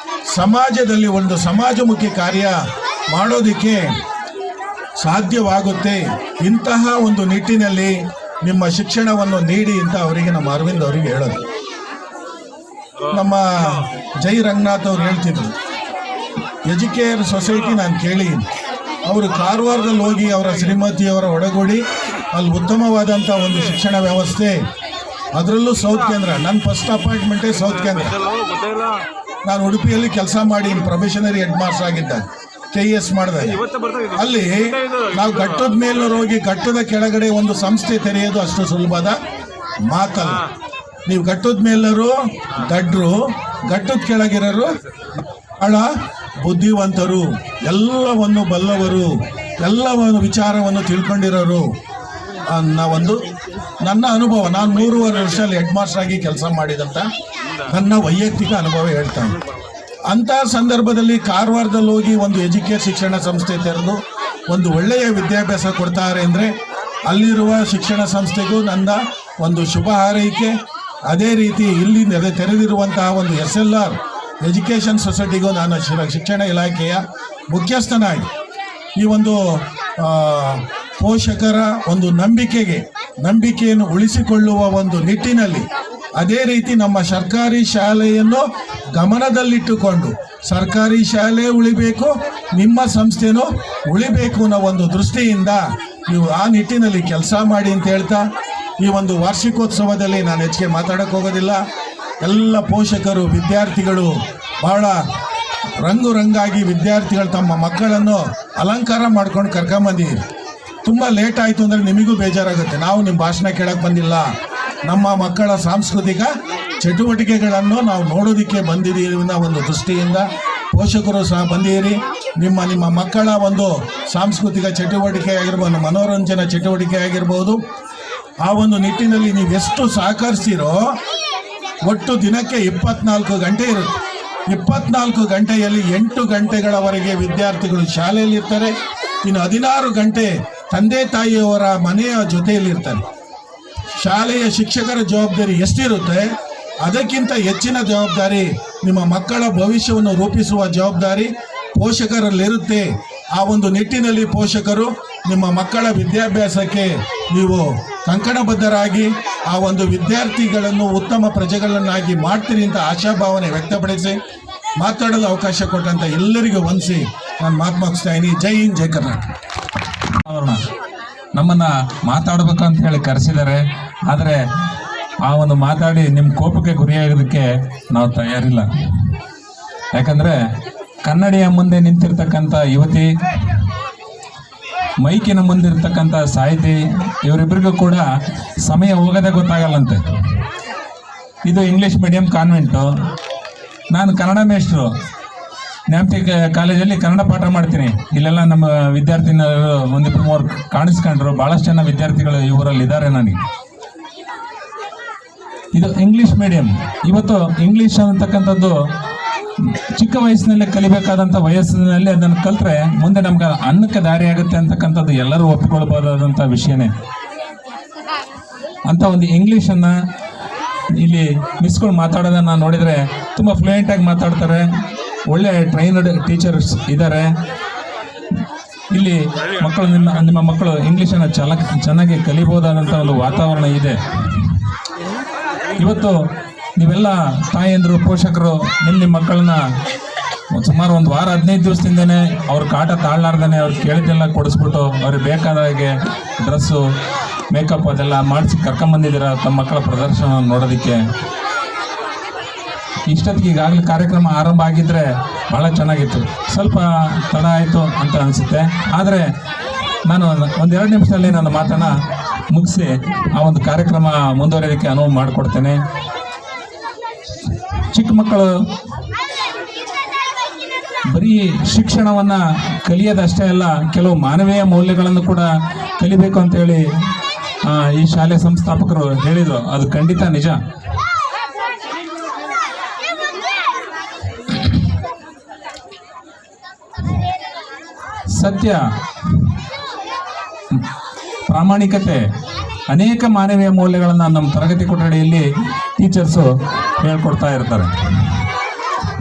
ಸಮಾಜದಲ್ಲಿ ಒಂದು ಸಮಾಜಮುಖಿ ಕಾರ್ಯ ಮಾಡೋದಕ್ಕೆ ಸಾಧ್ಯವಾಗುತ್ತೆ. ಇಂತಹ ಒಂದು ನಿಟ್ಟಿನಲ್ಲಿ ನಿಮ್ಮ ಶಿಕ್ಷಣವನ್ನು ನೀಡಿ ಅಂತ ಅವರಿಗೆ ನಮ್ಮ ಅರವಿಂದ್ ಅವರಿಗೆ ಹೇಳೋದು. ನಮ್ಮ ಜೈ ರಂಗನಾಥ್ ಅವ್ರು ಹೇಳ್ತಿದ್ರು, ಎಜುಕೇರ್ ಸೊಸೈಟಿ ನಾನು ಕೇಳಿ, ಅವರು ಕಾರವಾರದಲ್ಲಿ ಹೋಗಿ ಅವರ ಶ್ರೀಮತಿಯವರ ಒಡಗೂಡಿ ಅಲ್ಲಿ ಉತ್ತಮವಾದಂಥ ಒಂದು ಶಿಕ್ಷಣ ವ್ಯವಸ್ಥೆ, ಅದರಲ್ಲೂ ಸೌತ್ ಕೇಂದ್ರ. ನನ್ನ ಫಸ್ಟ್ ಅಪಾಯಿಂಟ್ಮೆಂಟೇ ಸೌತ್ ಕೇಂದ್ರ. ನಾನು ಉಡುಪಿಯಲ್ಲಿ ಕೆಲಸ ಮಾಡಿ ಪ್ರೊಬೆಷನರಿ ಹೆಡ್ ಮಾಸ್ಟರ್ ಆಗಿದ್ದ, KES ಮಾಡಿದಾಗ ಅಲ್ಲಿ ನಾವು ಘಟ್ಟದ ಮೇಲೆ ಹೋಗಿ ಘಟ್ಟದ ಕೆಳಗಡೆ ಒಂದು ಸಂಸ್ಥೆ ತೆರೆಯೋದು ಅಷ್ಟು ಸುಲಭದ ಮಾತಲ್ಲ. ನೀವು ಘಟ್ಟದ ಮೇಲರು ದಡ್ರು, ಘಟ್ಟದ ಕೆಳಗಿರೋರು ಬಹಳ ಬುದ್ಧಿವಂತರು, ಎಲ್ಲವನ್ನು ಬಲ್ಲವರು, ಎಲ್ಲವನ್ನು ವಿಚಾರವನ್ನು ತಿಳ್ಕೊಂಡಿರೋರು ಅನ್ನೋ ಒಂದು ನನ್ನ ಅನುಭವ. ನಾನು 3.5 ವರ್ಷ ಅಲ್ಲಿ ಹೆಡ್ ಮಾಸ್ಟರ್ ಆಗಿ ಕೆಲಸ ಮಾಡಿದಂಥ ನನ್ನ ವೈಯಕ್ತಿಕ ಅನುಭವ ಹೇಳ್ತಾನೆ. ಅಂಥ ಸಂದರ್ಭದಲ್ಲಿ ಕಾರವಾರದಲ್ಲಿ ಹೋಗಿ ಒಂದು ಎಜುಕೇರ್ ಶಿಕ್ಷಣ ಸಂಸ್ಥೆ ತೆರೆದು ಒಂದು ಒಳ್ಳೆಯ ವಿದ್ಯಾಭ್ಯಾಸ ಕೊಡ್ತಾರೆ ಅಂದರೆ ಅಲ್ಲಿರುವ ಶಿಕ್ಷಣ ಸಂಸ್ಥೆಗೂ ನನ್ನ ಒಂದು ಶುಭ ಹಾರೈಕೆ. ಅದೇ ರೀತಿ ಇಲ್ಲಿ ತೆರೆದಿರುವಂತಹ ಒಂದು SLR ಎಜುಕೇಷನ್ ಸೊಸೈಟಿಗೂ ನಾನು ಶಿಕ್ಷಣ ಇಲಾಖೆಯ ಮುಖ್ಯಸ್ಥನಾಗಿ ಈ ಒಂದು ಪೋಷಕರ ಒಂದು ನಂಬಿಕೆಯನ್ನು ಉಳಿಸಿಕೊಳ್ಳುವ ಒಂದು ನಿಟ್ಟಿನಲ್ಲಿ, ಅದೇ ರೀತಿ ನಮ್ಮ ಸರ್ಕಾರಿ ಶಾಲೆಯನ್ನು ಗಮನದಲ್ಲಿಟ್ಟುಕೊಂಡು ಸರ್ಕಾರಿ ಶಾಲೆ ಉಳಿಬೇಕು, ನಿಮ್ಮ ಸಂಸ್ಥೆನೂ ಉಳಿಬೇಕು ಅನ್ನೋ ಒಂದು ದೃಷ್ಟಿಯಿಂದ ನೀವು ಆ ನಿಟ್ಟಿನಲ್ಲಿ ಕೆಲಸ ಮಾಡಿ ಅಂತ ಹೇಳ್ತಾ, ಈ ಒಂದು ವಾರ್ಷಿಕೋತ್ಸವದಲ್ಲಿ ನಾನು ಹೆಚ್ಚಿಗೆ ಮಾತಾಡೋಕ್ಕೆ ಹೋಗೋದಿಲ್ಲ. ಎಲ್ಲ ಪೋಷಕರು, ವಿದ್ಯಾರ್ಥಿಗಳು ಬಹಳ ರಂಗಾಗಿ ವಿದ್ಯಾರ್ಥಿಗಳು ತಮ್ಮ ಮಕ್ಕಳನ್ನು ಅಲಂಕಾರ ಮಾಡ್ಕೊಂಡು ಕರ್ಕೊಂಬಂದಿದ್ದೀರಿ. ತುಂಬ ಲೇಟ್ ಆಯಿತು ಅಂದರೆ ನಿಮಗೂ ಬೇಜಾರಾಗುತ್ತೆ. ನಾವು ನಿಮ್ಮ ಭಾಷಣ ಕೇಳಕ್ಕೆ ಬಂದಿಲ್ಲ, ನಮ್ಮ ಮಕ್ಕಳ ಸಾಂಸ್ಕೃತಿಕ ಚಟುವಟಿಕೆಗಳನ್ನು ನಾವು ನೋಡೋದಕ್ಕೆ ಬಂದಿದ್ದೀವಿ ಅನ್ನೋ ಒಂದು ದೃಷ್ಟಿಯಿಂದ ಪೋಷಕರು ಸಹ ಬಂದಿದ್ದೀರಿ. ನಿಮ್ಮ ಮಕ್ಕಳ ಒಂದು ಸಾಂಸ್ಕೃತಿಕ ಚಟುವಟಿಕೆ ಆಗಿರ್ಬೋದು, ಮನೋರಂಜನಾ ಚಟುವಟಿಕೆ ಆಗಿರ್ಬೋದು, ಆ ಒಂದು ನಿಟ್ಟಿನಲ್ಲಿ ನೀವು ಎಷ್ಟು ಸಹಕರಿಸ್ತೀರೋ, ಒಟ್ಟು ದಿನಕ್ಕೆ 24 ಗಂಟೆ ಇರುತ್ತೆ. 24 ಗಂಟೆಯಲ್ಲಿ 8 ಗಂಟೆಗಳವರೆಗೆ ವಿದ್ಯಾರ್ಥಿಗಳು ಶಾಲೆಯಲ್ಲಿರ್ತಾರೆ. ಇನ್ನು 16 ಗಂಟೆ ತಂದೆ ತಾಯಿಯವರ ಮನೆಯ ಜೊತೆಯಲ್ಲಿರ್ತಾರೆ. ಶಾಲೆಯ ಶಿಕ್ಷಕರ ಜವಾಬ್ದಾರಿ ಎಷ್ಟಿರುತ್ತೆ, ಅದಕ್ಕಿಂತ ಹೆಚ್ಚಿನ ಜವಾಬ್ದಾರಿ ನಿಮ್ಮ ಮಕ್ಕಳ ಭವಿಷ್ಯವನ್ನು ರೂಪಿಸುವ ಜವಾಬ್ದಾರಿ ಪೋಷಕರಲ್ಲಿರುತ್ತೆ. ಆ ಒಂದು ನಿಟ್ಟಿನಲ್ಲಿ ಪೋಷಕರು ನಿಮ್ಮ ಮಕ್ಕಳ ವಿದ್ಯಾಭ್ಯಾಸಕ್ಕೆ ನೀವು ಕಂಕಣಬದ್ಧರಾಗಿ ಆ ಒಂದು ವಿದ್ಯಾರ್ಥಿಗಳನ್ನು ಉತ್ತಮ ಪ್ರಜೆಗಳನ್ನಾಗಿ ಮಾಡ್ತೀರಿ ಅಂತ ಆಶಾಭಾವನೆ ವ್ಯಕ್ತಪಡಿಸಿ ಮಾತಾಡಲು ಅವಕಾಶ ಕೊಟ್ಟಂಥ ಎಲ್ಲರಿಗೂ ವಂದಿಸಿ ನಾನು ಮಾತು ಮುಗಿಸ್ತಾ ಇದ್ದೀನಿ. ಜೈ ಹಿಂದ್, ಜೈ ಕರ್ನಾಟಕ. ನಮ್ಮನ್ನು ಮಾತಾಡಬೇಕು ಅಂತ ಹೇಳಿ ಕರೆಸಿದ್ದಾರೆ. ಆದರೆ ಆ ಒಂದು ಮಾತಾಡಿ ನಿಮ್ಮ ಕೋಪಕ್ಕೆ ಗುರಿಯಾಗೋದಕ್ಕೆ ನಾವು ತಯಾರಿಲ್ಲ. ಯಾಕಂದರೆ ಕನ್ನಡಿಯ ಮುಂದೆ ನಿಂತಿರ್ತಕ್ಕಂಥ ಯುವತಿ, ಮೈಕಿನ ಮುಂದಿರ್ತಕ್ಕಂಥ ಸಾಹಿತಿ, ಇವರಿಬ್ಬರಿಗೂ ಕೂಡ ಸಮಯ ಹೋಗೋದೇ ಗೊತ್ತಾಗಲ್ಲಂತೆ. ಇದು ಇಂಗ್ಲೀಷ್ ಮೀಡಿಯಂ ಕಾನ್ವೆಂಟು. ನಾನು ಕನ್ನಡ ಮೇಷ್ಟ್ರು, ನ್ಯಾಮತಿ ಕಾಲೇಜಲ್ಲಿ ಕನ್ನಡ ಪಾಠ ಮಾಡ್ತೀನಿ. ಇಲ್ಲೆಲ್ಲ ನಮ್ಮ ವಿದ್ಯಾರ್ಥಿನಿಯರು ಒಂದಿಬ್ಬರು ಮೂರು ಕಾಣಿಸ್ಕೊಂಡ್ರು. ಭಾಳಷ್ಟು ಜನ ವಿದ್ಯಾರ್ಥಿಗಳು ಈ ಊರಲ್ಲಿ ಇದ್ದಾರೆ ನನಗೆ. ಇದು ಇಂಗ್ಲೀಷ್ ಮೀಡಿಯಂ. ಇವತ್ತು ಇಂಗ್ಲೀಷ್ ಅಂತಕ್ಕಂಥದ್ದು ಚಿಕ್ಕ ವಯಸ್ಸಿನಲ್ಲೇ ಕಲಿಬೇಕಾದಂಥ ವಯಸ್ಸಿನಲ್ಲಿ ಅದನ್ನು ಕಲಿತ್ರೆ ಮುಂದೆ ನಮ್ಗೆ ಅನ್ನಕ್ಕೆ ದಾರಿ ಆಗುತ್ತೆ ಅಂತಕ್ಕಂಥದ್ದು ಎಲ್ಲರೂ ಒಪ್ಪಿಕೊಳ್ಬೋದಾದಂಥ ವಿಷಯನೇ. ಅಂತ ಒಂದು ಇಂಗ್ಲೀಷನ್ನು ಇಲ್ಲಿ ಮಿಸ್ಗಳು ಮಾತಾಡೋದನ್ನು ನೋಡಿದರೆ ತುಂಬ ಫ್ಲೂಯೆಂಟಾಗಿ ಮಾತಾಡ್ತಾರೆ. ಒಳ್ಳೆ ಟ್ರೈನಡ್ ಟೀಚರ್ಸ್ ಇದ್ದಾರೆ ಇಲ್ಲಿ. ಮಕ್ಕಳು ನಿಮ್ಮ ಮಕ್ಕಳು ಇಂಗ್ಲೀಷನ್ನು ಚೆನ್ನಾಗಿ ಕಲಿಬೋದಾದಂಥ ಒಂದು ವಾತಾವರಣ ಇದೆ. ಇವತ್ತು ನೀವೆಲ್ಲ ತಾಯಂದರು, ಪೋಷಕರು ನಿಮ್ಮ ಮಕ್ಕಳನ್ನ ಸುಮಾರು ಒಂದು ವಾರ 15 ದಿವಸದಿಂದನೇ ಅವ್ರ ಕಾಟ ತಾಳ್ಲಾರ್ದೇ ಅವ್ರು ಕೇಳಿದ್ದೆಲ್ಲ ಕೊಡಿಸ್ಬಿಟ್ಟು ಅವ್ರಿಗೆ ಬೇಕಾದಾಗೆ ಡ್ರೆಸ್ಸು, ಮೇಕಪ್ ಅದೆಲ್ಲ ಮಾಡಿಸಿ ಕರ್ಕೊಂಬಂದಿದ್ದೀರ ತಮ್ಮ ಮಕ್ಕಳ ಪ್ರದರ್ಶನ ನೋಡೋದಕ್ಕೆ. ಇಷ್ಟೊತ್ತಿಗೆ ಈಗಾಗಲೇ ಕಾರ್ಯಕ್ರಮ ಆರಂಭ ಆಗಿದ್ದರೆ ಭಾಳ ಚೆನ್ನಾಗಿತ್ತು. ಸ್ವಲ್ಪ ತಡ ಆಯಿತು ಅಂತ ಅನಿಸುತ್ತೆ. ಆದರೆ ನಾನು 1-2 ನಿಮಿಷದಲ್ಲಿ ನನ್ನ ಮಾತನ್ನು ಮುಗಿಸಿ ಆ ಒಂದು ಕಾರ್ಯಕ್ರಮ ಮುಂದುವರಿಯೋದಕ್ಕೆ ಅನುವು ಮಾಡಿಕೊಡ್ತೇನೆ. ಚಿಕ್ಕ ಮಕ್ಕಳು ಬರೀ ಶಿಕ್ಷಣವನ್ನು ಕಲಿಯೋದಷ್ಟೇ ಅಲ್ಲ, ಕೆಲವು ಮಾನವೀಯ ಮೌಲ್ಯಗಳನ್ನು ಕೂಡ ಕಲಿಬೇಕು ಅಂತೇಳಿ ಈ ಶಾಲೆ ಸಂಸ್ಥಾಪಕರು ಹೇಳಿದರು. ಅದು ಖಂಡಿತ ನಿಜ. ಸತ್ಯ, ಪ್ರಾಮಾಣಿಕತೆ, ಅನೇಕ ಮಾನವೀಯ ಮೌಲ್ಯಗಳನ್ನು ನಮ್ಮ ತರಗತಿ ಕೊಠಡಿಯಲ್ಲಿ ಟೀಚರ್ಸು ಹೇಳ್ಕೊಡ್ತಾ ಇರ್ತಾರೆ.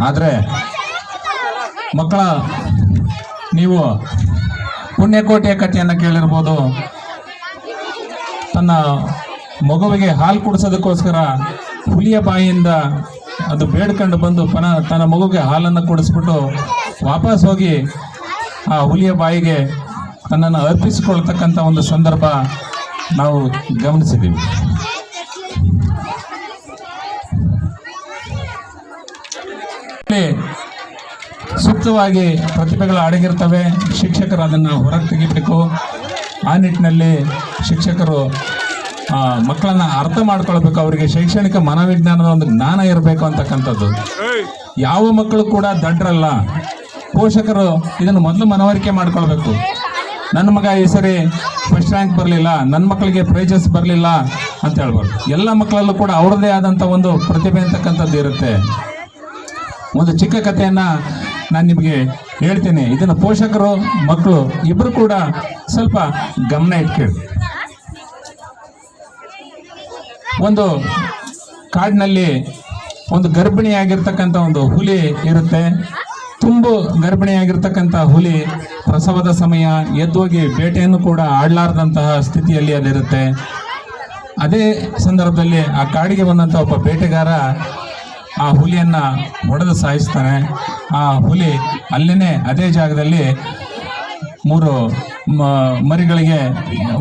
ಆದರೆ ಮಕ್ಕಳ, ನೀವು ಪುಣ್ಯಕೋಟೆಯ ಕಥೆಯನ್ನು ಕೇಳಿರ್ಬೋದು. ತನ್ನ ಮಗುವಿಗೆ ಹಾಲು ಕುಡಿಸೋದಕ್ಕೋಸ್ಕರ ಹುಲಿಯ ಬಾಯಿಯಿಂದ ಅದು ಬೇಡ್ಕೊಂಡು ಬಂದು ತನ್ನ ಮಗುಗೆ ಹಾಲನ್ನು ಕುಡಿಸ್ಬಿಟ್ಟು ವಾಪಸ್ ಹೋಗಿ ಆ ಹುಲಿಯ ಬಾಯಿಗೆ ತನ್ನನ್ನು ಅರ್ಪಿಸಿಕೊಳ್ತಕ್ಕಂಥ ಒಂದು ಸಂದರ್ಭ ನಾವು ಗಮನಿಸಿದ್ದೀವಿ. ಸೂಕ್ತವಾಗಿ ಪ್ರತಿಭೆಗಳು ಅಡಗಿರ್ತವೆ. ಶಿಕ್ಷಕರು ಅದನ್ನು ಹೊರಗೆ ತೆಗಿಬೇಕು. ಆ ನಿಟ್ಟಿನಲ್ಲಿ ಶಿಕ್ಷಕರು ಮಕ್ಕಳನ್ನು ಅರ್ಥ ಮಾಡ್ಕೊಳ್ಬೇಕು. ಅವರಿಗೆ ಶೈಕ್ಷಣಿಕ ಮನೋವಿಜ್ಞಾನದ ಒಂದು ಜ್ಞಾನ ಇರಬೇಕು ಅಂತಕ್ಕಂಥದ್ದು. ಯಾವ ಮಕ್ಕಳು ಕೂಡ ದಡ್ರಲ್ಲ. ಪೋಷಕರು ಇದನ್ನು ಮೊದಲು ಮನವರಿಕೆ ಮಾಡ್ಕೊಳ್ಬೇಕು. ನನ್ನ ಮಗ ಈ ಸರಿ ಫಸ್ಟ್ ರ್ಯಾಂಕ್ ಬರಲಿಲ್ಲ, ನನ್ನ ಮಕ್ಕಳಿಗೆ ಪ್ರೈಜಸ್ ಬರಲಿಲ್ಲ ಅಂತ ಹೇಳ್ಬಾರ್ದು. ಎಲ್ಲ ಮಕ್ಕಳಲ್ಲೂ ಕೂಡ ಅವ್ರದ್ದೇ ಆದಂಥ ಒಂದು ಪ್ರತಿಭೆ ಅಂತಕ್ಕಂಥದ್ದು ಇರುತ್ತೆ. ಒಂದು ಚಿಕ್ಕ ಕಥೆಯನ್ನು ನಾನು ನಿಮಗೆ ಹೇಳ್ತೀನಿ. ಇದನ್ನು ಪೋಷಕರು, ಮಕ್ಕಳು ಇಬ್ಬರು ಕೂಡ ಸ್ವಲ್ಪ ಗಮನ ಇಟ್ಕೊಳ್ಳಿ. ಒಂದು ಕಾಡಿನಲ್ಲಿ ಒಂದು ಗರ್ಭಿಣಿಯಾಗಿರ್ತಕ್ಕಂಥ ಒಂದು ಹುಲಿ ಇರುತ್ತೆ. ತುಂಬು ಗರ್ಭಿಣಿಯಾಗಿರ್ತಕ್ಕಂಥ ಹುಲಿ ಪ್ರಸವದ ಸಮಯ ಎದ್ದೋಗಿ ಬೇಟೆಯನ್ನು ಕೂಡ ಆಡಲಾರ್ದಂತಹ ಸ್ಥಿತಿಯಲ್ಲಿ ಅದಿರುತ್ತೆ. ಅದೇ ಸಂದರ್ಭದಲ್ಲಿ ಆ ಕಾಡಿಗೆ ಬಂದಂಥ ಒಬ್ಬ ಬೇಟೆಗಾರ ಆ ಹುಲಿಯನ್ನು ಹೊಡೆದು ಸಾಯಿಸ್ತಾನೆ. ಆ ಹುಲಿ ಅಲ್ಲೇ ಅದೇ ಜಾಗದಲ್ಲಿ 3 ಮರಿಗಳಿಗೆ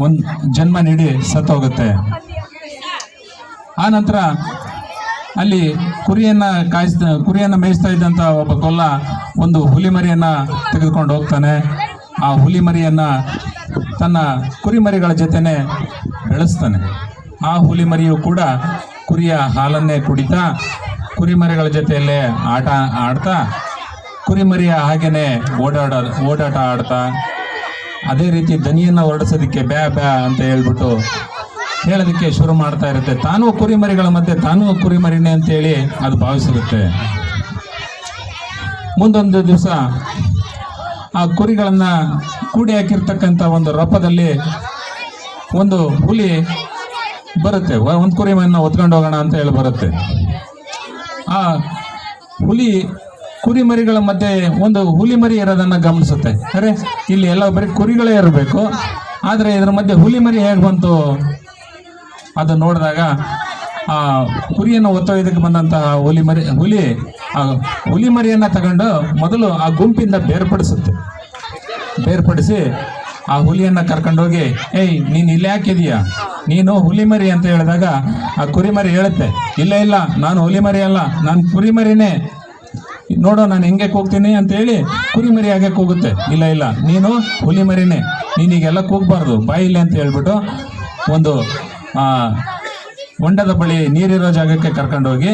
ಒಂದು ಜನ್ಮ ನೀಡಿ ಸತ್ತೋಗುತ್ತೆ. ಆ ನಂತರ ಅಲ್ಲಿ ಕುರಿಯನ್ನು ಮೇಯಿಸ್ತಾ ಇದ್ದಂಥ ಒಬ್ಬ ಕೊಲ್ಲ ಒಂದು ಹುಲಿ ಮರಿಯನ್ನು ತೆಗೆದುಕೊಂಡು ಹೋಗ್ತಾನೆ. ಆ ಹುಲಿ ಮರಿಯನ್ನು ತನ್ನ ಕುರಿಮರಿಗಳ ಜೊತೆನೆ ಬೆಳೆಸ್ತಾನೆ. ಆ ಹುಲಿ ಮರಿಯು ಕೂಡ ಕುರಿಯ ಹಾಲನ್ನೇ ಕುಡಿತಾ ಕುರಿಮರಿಗಳ ಜೊತೆಯಲ್ಲೇ ಆಟ ಆಡ್ತಾ ಕುರಿಮರಿಯ ಹಾಗೇನೆ ಓಡಾಟ ಆಡ್ತಾ ಅದೇ ರೀತಿ ದನಿಯನ್ನು ಹೊರಡಿಸೋದಕ್ಕೆ ಬ್ಯಾ ಬ್ಯಾ ಅಂತ ಹೇಳ್ಬಿಟ್ಟು ಹೇಳೋದಕ್ಕೆ ಶುರು ಮಾಡ್ತಾ ಇರುತ್ತೆ. ತಾನೂ ಕುರಿಮರಿಗಳ ಮಧ್ಯೆ ತಾನೂ ಕುರಿಮರಿನೇ ಅಂತೇಳಿ ಅದು ಭಾವಿಸಿರುತ್ತೆ. ಮುಂದೊಂದು ದಿವಸ ಆ ಕುರಿಗಳನ್ನು ಕೂಡಿ ಹಾಕಿರ್ತಕ್ಕಂಥ ಒಂದು ರೊಪ್ಪದಲ್ಲಿ ಒಂದು ಹುಲಿ ಬರುತ್ತೆ. ಒಂದು ಕುರಿಮರಿಯನ್ನು ಹೊತ್ಕೊಂಡು ಹೋಗೋಣ ಅಂತ ಹೇಳಿ ಬರುತ್ತೆ. ಆ ಹುಲಿ ಕುರಿಮರಿಗಳ ಮಧ್ಯೆ ಒಂದು ಹುಲಿ ಮರಿ ಇರೋದನ್ನು ಗಮನಿಸುತ್ತೆ. ಅರೆ, ಇಲ್ಲಿ ಎಲ್ಲ ಬರೀ ಕುರಿಗಳೇ ಇರಬೇಕು, ಆದರೆ ಇದರ ಮಧ್ಯೆ ಹುಲಿ ಮರಿ ಹೇಗೆ ಬಂತು? ಅದು ನೋಡಿದಾಗ ಆ ಕುರಿಯನ್ನು ಒತ್ತೊಯ್ದಕ್ಕೆ ಬಂದಂತಹ ಹುಲಿ ಮರಿಯನ್ನು ತಗೊಂಡು ಮೊದಲು ಆ ಗುಂಪಿಂದ ಬೇರ್ಪಡಿಸಿ ಆ ಹುಲಿಯನ್ನು ಕರ್ಕೊಂಡೋಗಿ ಏಯ್ ನೀನು ಇಲ್ಲಿ ಯಾಕಿದೀಯಾ, ನೀನು ಹುಲಿಮರಿ ಅಂತ ಹೇಳಿದಾಗ ಆ ಕುರಿಮರಿ ಹೇಳುತ್ತೆ, ಇಲ್ಲ ಇಲ್ಲ ನಾನು ಹುಲಿಮರಿ ಅಲ್ಲ, ನಾನು ಕುರಿಮರಿನೇ, ನೋಡೋ ನಾನು ಹೆಂಗೆ ಕೂಗ್ತೀನಿ ಅಂತೇಳಿ ಕುರಿಮರಿ ಹಾಗೆ ಕೂಗುತ್ತೆ. ಇಲ್ಲ ಇಲ್ಲ ನೀನು ಹುಲಿಮರಿನೇ, ನೀನೀಗೆಲ್ಲ ಕೂಗಬಾರ್ದು, ಬಾಯಿಲೆ ಅಂತ ಹೇಳ್ಬಿಟ್ಟು ಒಂದು ಹೊಂಡದ ಬಳಿ ನೀರಿರೋ ಜಾಗಕ್ಕೆ ಕರ್ಕೊಂಡೋಗಿ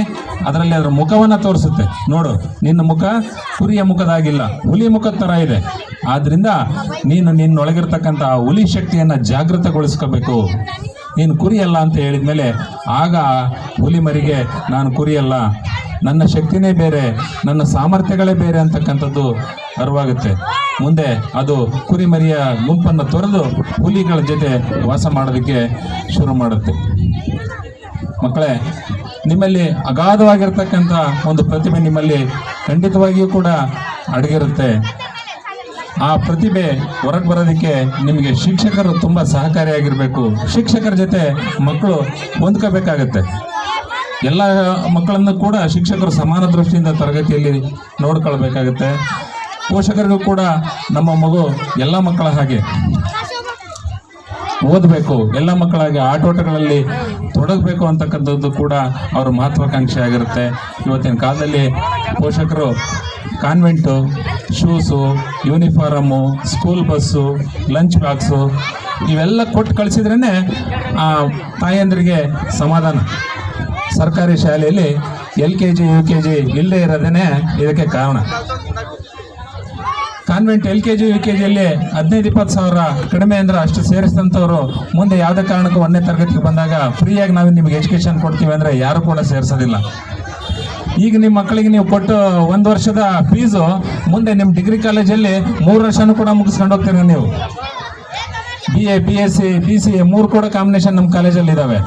ಅದರಲ್ಲಿ ಅದರ ಮುಖವನ್ನು ತೋರಿಸುತ್ತೆ. ನೋಡು ನಿನ್ನ ಮುಖ ಕುರಿಯ ಮುಖದಾಗಿಲ್ಲ, ಹುಲಿ ಮುಖದ ಥರ ಇದೆ. ಆದ್ದರಿಂದ ನೀನು ನಿನ್ನೊಳಗಿರ್ತಕ್ಕಂಥ ಆ ಹುಲಿ ಶಕ್ತಿಯನ್ನು ಜಾಗೃತಗೊಳಿಸ್ಕೋಬೇಕು, ನೀನು ಕುರಿಯಲ್ಲ ಅಂತ ಹೇಳಿದ ಮೇಲೆ ಆಗ ಹುಲಿಮರಿಗೆ ನಾನು ಕುರಿಯಲ್ಲ, ನನ್ನ ಶಕ್ತಿನೇ ಬೇರೆ, ನನ್ನ ಸಾಮರ್ಥ್ಯಗಳೇ ಬೇರೆ ಅಂತಕ್ಕಂಥದ್ದು ಅರಿವಾಗುತ್ತೆ. ಮುಂದೆ ಅದು ಕುರಿಮರಿಯ ಗುಂಪನ್ನು ತೊರೆದು ಹುಲಿಗಳ ಜೊತೆ ವಾಸ ಮಾಡೋದಕ್ಕೆ ಶುರು ಮಾಡುತ್ತೆ. ಮಕ್ಕಳೇ, ನಿಮ್ಮಲ್ಲಿ ಅಗಾಧವಾಗಿರ್ತಕ್ಕಂಥ ಒಂದು ಪ್ರತಿಭೆ ನಿಮ್ಮಲ್ಲಿ ಖಂಡಿತವಾಗಿಯೂ ಕೂಡ ಅಡಗಿರುತ್ತೆ. ಆ ಪ್ರತಿಭೆ ಹೊರಗೆ ಬರೋದಕ್ಕೆ ನಿಮಗೆ ಶಿಕ್ಷಕರು ತುಂಬ ಸಹಕಾರಿಯಾಗಿರಬೇಕು. ಶಿಕ್ಷಕರ ಜೊತೆ ಮಕ್ಕಳು ಹೊಂದ್ಕೋಬೇಕಾಗತ್ತೆ. ಎಲ್ಲ ಮಕ್ಕಳನ್ನು ಕೂಡ ಶಿಕ್ಷಕರು ಸಮಾನ ದೃಷ್ಟಿಯಿಂದ ತರಗತಿಯಲ್ಲಿ ನೋಡ್ಕೊಳ್ಬೇಕಾಗತ್ತೆ. ಪೋಷಕರಿಗೂ ಕೂಡ ನಮ್ಮ ಮಗು ಎಲ್ಲ ಮಕ್ಕಳ ಹಾಗೆ ಓದಬೇಕು, ಎಲ್ಲ ಮಕ್ಕಳಾಗಿ ಆಟೋಟಗಳಲ್ಲಿ ತೊಡಗಬೇಕು ಅಂತಕ್ಕಂಥದ್ದು ಕೂಡ ಅವರ ಮಹತ್ವಾಕಾಂಕ್ಷೆ ಆಗಿರುತ್ತೆ. ಇವತ್ತಿನ ಕಾಲದಲ್ಲಿ ಪೋಷಕರು convent, shoes, uniform, school bus, lunch box ಇವೆಲ್ಲ ಕೊಟ್ಟು ಕಳಿಸಿದ್ರೇ ಆ ತಾಯಂದ್ರಿಗೆ ಸಮಾಧಾನ. ಸರ್ಕಾರಿ ಶಾಲೆಯಲ್ಲಿ LKG UKG ಇಲ್ಲದೆ ಇರೋದೇ ಇದಕ್ಕೆ ಕಾರಣ. ಕಾನ್ವೆಂಟ್ LKG UKGಯಲ್ಲಿ 15-20 ಸಾವಿರ ಕಡಿಮೆ ಅಂದ್ರೆ ಅಷ್ಟು ಸೇರಿಸಿದಂಥವ್ರು ಮುಂದೆ ಯಾವುದೇ ಕಾರಣಕ್ಕೂ 1ನೇ ತರಗತಿಗೆ ಬಂದಾಗ ಫ್ರೀಯಾಗಿ ನಾವು ನಿಮಗೆ ಎಜುಕೇಷನ್ ಕೊಡ್ತೀವಿ ಅಂದರೆ ಯಾರು ಕೂಡ ಸೇರಿಸೋದಿಲ್ಲ. ಈಗ ನಿಮ್ಮ ಮಕ್ಕಳಿಗೆ ನೀವು ಕೊಟ್ಟು 1 ವರ್ಷದ ಫೀಸು ಮುಂದೆ ನಿಮ್ಮ ಡಿಗ್ರಿ ಕಾಲೇಜಲ್ಲಿ 3 ವರ್ಷನೂ ಕೂಡ ಮುಗಿಸ್ಕೊಂಡು ಹೋಗ್ತೀರ. ನೀವು BA BSc BCA 3 ಕೂಡ ಕಾಂಬಿನೇಷನ್ ನಮ್ಮ ಕಾಲೇಜಲ್ಲಿ ಇದ್ದಾವೆ.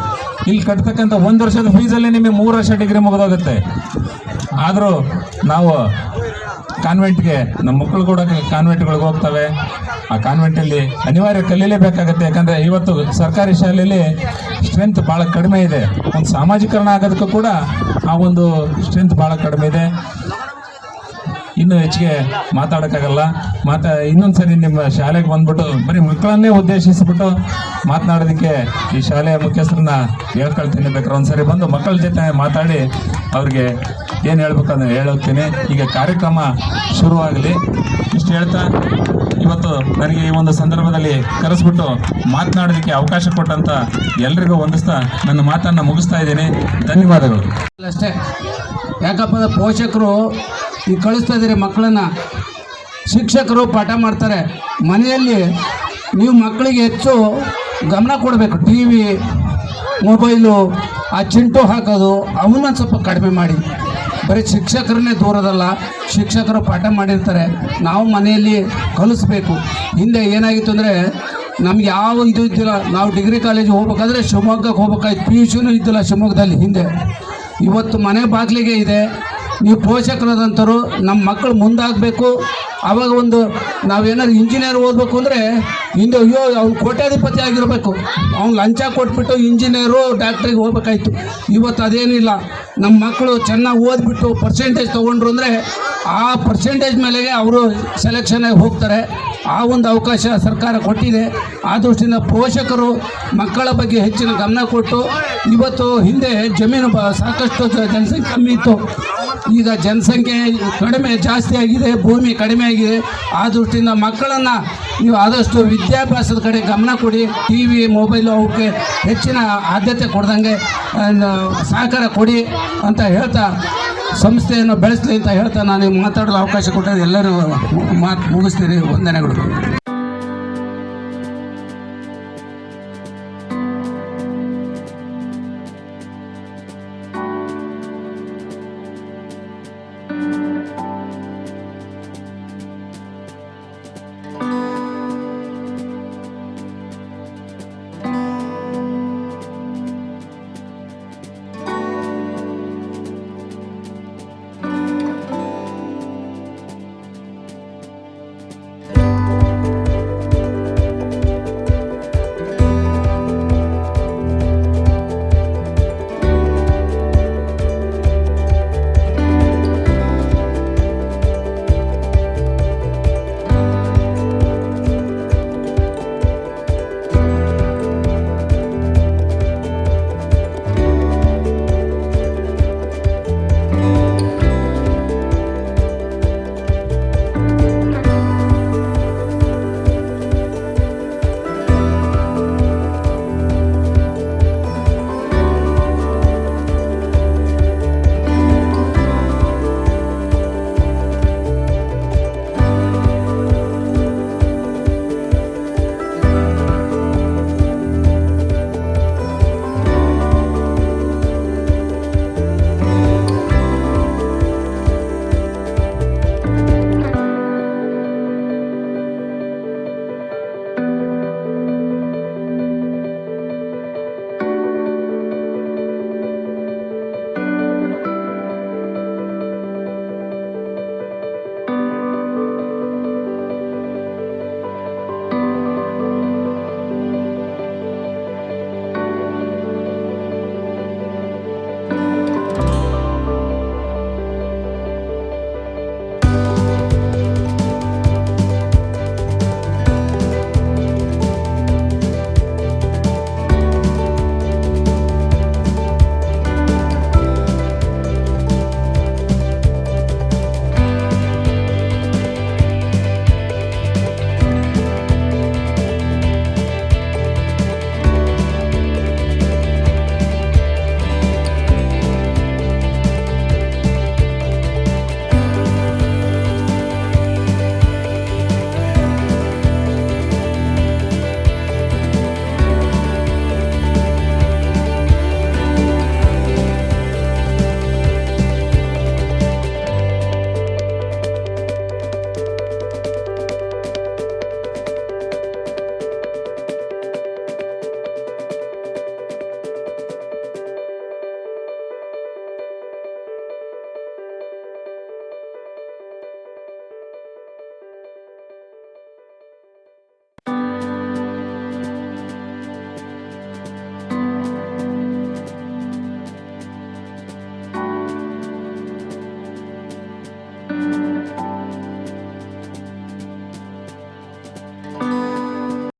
ಇಲ್ಲಿ ಕಟ್ತಕ್ಕಂಥ 1 ವರ್ಷದ ಫೀಸಲ್ಲಿ ನಿಮಗೆ 3 ವರ್ಷ ಡಿಗ್ರಿ ಮುಗಿದೋಗುತ್ತೆ. ಆದರೂ ನಾವು ಕಾನ್ವೆಂಟ್ಗೆ ನಮ್ಮ ಮಕ್ಕಳು ಕೂಡ ಕಾನ್ವೆಂಟ್ಗಳಿಗೆ ಹೋಗ್ತವೆ. ಆ ಕಾನ್ವೆಂಟಲ್ಲಿ ಅನಿವಾರ್ಯ ಕಲೀಲೇಬೇಕಾಗತ್ತೆ. ಯಾಕಂದರೆ ಇವತ್ತು ಸರ್ಕಾರಿ ಶಾಲೆಯಲ್ಲಿ ಸ್ಟ್ರೆಂತ್ ಭಾಳ ಕಡಿಮೆ ಇದೆ. ಒಂದು ಸಾಮಾಜೀಕರಣ ಆಗೋದಕ್ಕೂ ಕೂಡ ಆ ಒಂದು ಸ್ಟ್ರೆಂತ್ ಭಾಳ ಕಡಿಮೆ ಇದೆ. ಇನ್ನೂ ಹೆಚ್ಚಿಗೆ ಮಾತಾಡೋಕ್ಕಾಗಲ್ಲ. ಇನ್ನೊಂದು ಸರಿ ನಿಮ್ಮ ಶಾಲೆಗೆ ಬಂದ್ಬಿಟ್ಟು ಬರೀ ಮಕ್ಕಳನ್ನೇ ಉದ್ದೇಶಿಸಿಬಿಟ್ಟು ಮಾತನಾಡೋದಕ್ಕೆ ಈ ಶಾಲೆಯ ಮುಖ್ಯಸ್ಥರನ್ನ ಹೇಳ್ಕೊಳ್ತೀನಿ. ಬೇಕಾದ್ರೆ ಒಂದು ಸರಿ ಬಂದು ಮಕ್ಕಳ ಜೊತೆ ಮಾತಾಡಿ ಅವ್ರಿಗೆ ಏನು ಹೇಳ್ಬೇಕಂದ್ರೆ ಹೇಳೋಗ್ತೀನಿ. ಈಗ ಕಾರ್ಯಕ್ರಮ ಶುರುವಾಗಲಿ. ಇಷ್ಟು ಹೇಳ್ತಾ ಇವತ್ತು ನನಗೆ ಈ ಒಂದು ಸಂದರ್ಭದಲ್ಲಿ ಕರೆಸ್ಬಿಟ್ಟು ಮಾತನಾಡೋದಕ್ಕೆ ಅವಕಾಶ ಕೊಟ್ಟಂಥ ಎಲ್ರಿಗೂ ವಂದಿಸ್ತಾ ನನ್ನ ಮಾತನ್ನು ಮುಗಿಸ್ತಾ ಇದ್ದೀನಿ. ಧನ್ಯವಾದಗಳು. ಅಷ್ಟೇ. ಯಾಕಪ್ಪ ಅಂದರೆ ಪೋಷಕರು ಈಗ ಕಳಿಸ್ತಾ ಇದ್ದೀರಿ ಮಕ್ಕಳನ್ನು, ಶಿಕ್ಷಕರು ಪಾಠ ಮಾಡ್ತಾರೆ. ಮನೆಯಲ್ಲಿ ನೀವು ಮಕ್ಕಳಿಗೆ ಹೆಚ್ಚು ಗಮನ ಕೊಡಬೇಕು. TV ಮೊಬೈಲು ಆ ಚಿಂಟು ಹಾಕೋದು ಅವನ್ನ ಸ್ವಲ್ಪ ಕಡಿಮೆ ಮಾಡಿ. ಬರೀ ಶಿಕ್ಷಕರನ್ನೇ ದೂರದಲ್ಲ, ಶಿಕ್ಷಕರು ಪಾಠ ಮಾಡಿರ್ತಾರೆ, ನಾವು ಮನೆಯಲ್ಲಿ ಕಲಿಸ್ಬೇಕು. ಹಿಂದೆ ಏನಾಗಿತ್ತು ಅಂದರೆ ನಮ್ಗೆ ಯಾವ ಇದು ಇದ್ದಿಲ್ಲ. ನಾವು ಡಿಗ್ರಿ ಕಾಲೇಜಿಗೆ ಹೋಗ್ಬೇಕಾದ್ರೆ ಶಿವಮೊಗ್ಗಕ್ಕೆ ಹೋಗ್ಬೇಕಾಯ್ತು. PUCನೂ ಇದ್ದಿಲ್ಲ ಶಿವಮೊಗ್ಗದಲ್ಲಿ ಹಿಂದೆ. ಇವತ್ತು ಮನೆ ಬಾಗಿಲಿಗೆ ಇದೆ. ನೀವು ಪೋಷಕರಾದಂಥವ್ರು ನಮ್ಮ ಮಕ್ಕಳು ಮುಂದಾಗಬೇಕು. ಆವಾಗ ಒಂದು ನಾವೇನಾದ್ರು ಇಂಜಿನಿಯರ್ ಓದಬೇಕು ಅಂದರೆ ಹಿಂದೆ ಅಯ್ಯೋ ಅವ್ನು ಕೋಟ್ಯಾಧಿಪತಿ ಆಗಿರಬೇಕು, ಅವ್ನು ಲಂಚ ಕೊಟ್ಬಿಟ್ಟು ಇಂಜಿನಿಯರು ಡಾಕ್ಟ್ರಿಗೆ ಹೋಗ್ಬೇಕಾಯ್ತು. ಇವತ್ತು ಅದೇನಿಲ್ಲ. ನಮ್ಮ ಮಕ್ಕಳು ಚೆನ್ನಾಗಿ ಓದ್ಬಿಟ್ಟು ಪರ್ಸೆಂಟೇಜ್ ತೊಗೊಂಡ್ರು ಅಂದರೆ ಆ ಪರ್ಸೆಂಟೇಜ್ ಮೇಲೆಗೆ ಅವರು ಸೆಲೆಕ್ಷನ್ನಾಗಿ ಹೋಗ್ತಾರೆ. ಆ ಒಂದು ಅವಕಾಶ ಸರ್ಕಾರ ಕೊಟ್ಟಿದೆ. ಆ ದೃಷ್ಟಿಯಿಂದ ಪೋಷಕರು ಮಕ್ಕಳ ಬಗ್ಗೆ ಹೆಚ್ಚಿನ ಗಮನ ಕೊಟ್ಟು, ಇವತ್ತು ಹಿಂದೆ ಜಮೀನು ಸಾಕಷ್ಟು ಜನಸಂಖ್ಯೆ ಕಮ್ಮಿ ಇತ್ತು. ಈಗ ಜನಸಂಖ್ಯೆ ಕಡಿಮೆ ಜಾಸ್ತಿ ಆಗಿದೆ, ಭೂಮಿ ಕಡಿಮೆ ಆಗಿದೆ. ಆ ದೃಷ್ಟಿಯಿಂದ ಮಕ್ಕಳನ್ನು ನೀವು ಆದಷ್ಟು ವಿದ್ಯಾಭ್ಯಾಸದ ಕಡೆ ಗಮನ ಕೊಡಿ. TV ಮೊಬೈಲು ಅವಕ್ಕೆ ಹೆಚ್ಚಿನ ಆದ್ಯತೆ ಕೊಡ್ದಂಗೆ ಸಹಕಾರ ಕೊಡಿ ಅಂತ ಹೇಳ್ತಾ ಸಂಸ್ಥೆಯನ್ನು ಬೆಳೆಸಲಿ ಅಂತ ಹೇಳ್ತಾ ನಾನು ಮಾತಾಡಲು ಅವಕಾಶ ಕೊಟ್ಟರೆ ಎಲ್ಲರೂ ಮಾತು ಮುಗಿಸ್ತೀನಿ. ವಂದನೆಗಳು.